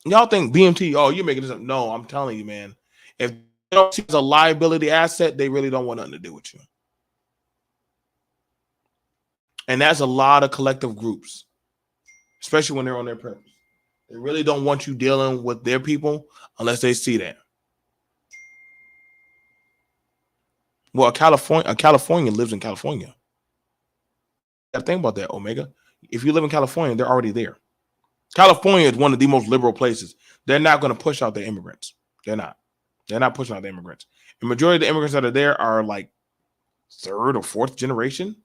Y'all think BMT, oh, you're making this up. No, I'm telling you, man. If they don't see it as a liability asset, they really don't want nothing to do with you. And that's a lot of collective groups, especially when they're on their purpose. They really don't want you dealing with their people unless they see that. Well, a Californian lives in California. You got to think about that, Omega. If you live in California, they're already there. California is one of the most liberal places. They're not going to push out the immigrants. They're not. They're not pushing out the immigrants. The majority of the immigrants that are there are like third or fourth generation.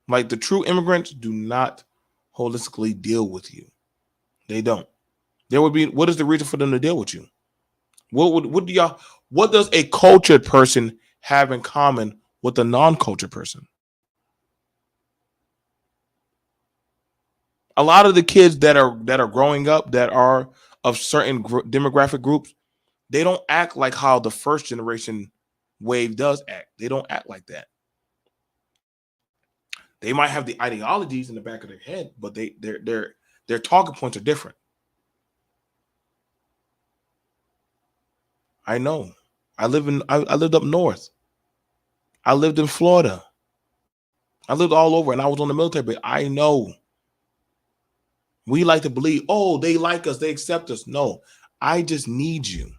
Like, the true immigrants do not holistically deal with you. They don't. There would be, what is the reason for them to deal with you? What does a cultured person have in common with a non-cultured person? A lot of the kids that are growing up that are of certain demographic groups, they don't act like how the first generation wave does act. They don't act like that. They might have the ideologies in the back of their head, but their talking points are different. I know. I lived up north. I lived in Florida. I lived all over, and I was on the military base. I know. We like to believe, oh, they like us, they accept us. No, I just need you.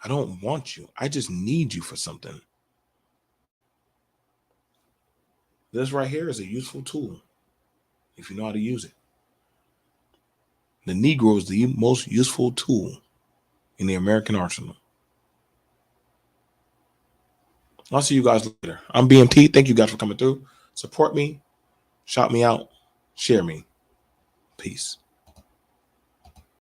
I don't want you. I just need you for something. This right here is a useful tool if you know how to use it. The Negro is the most useful tool in the American arsenal. I'll see you guys later. I'm BMT. Thank you guys for coming through. Support me, shout me out, share me. Peace.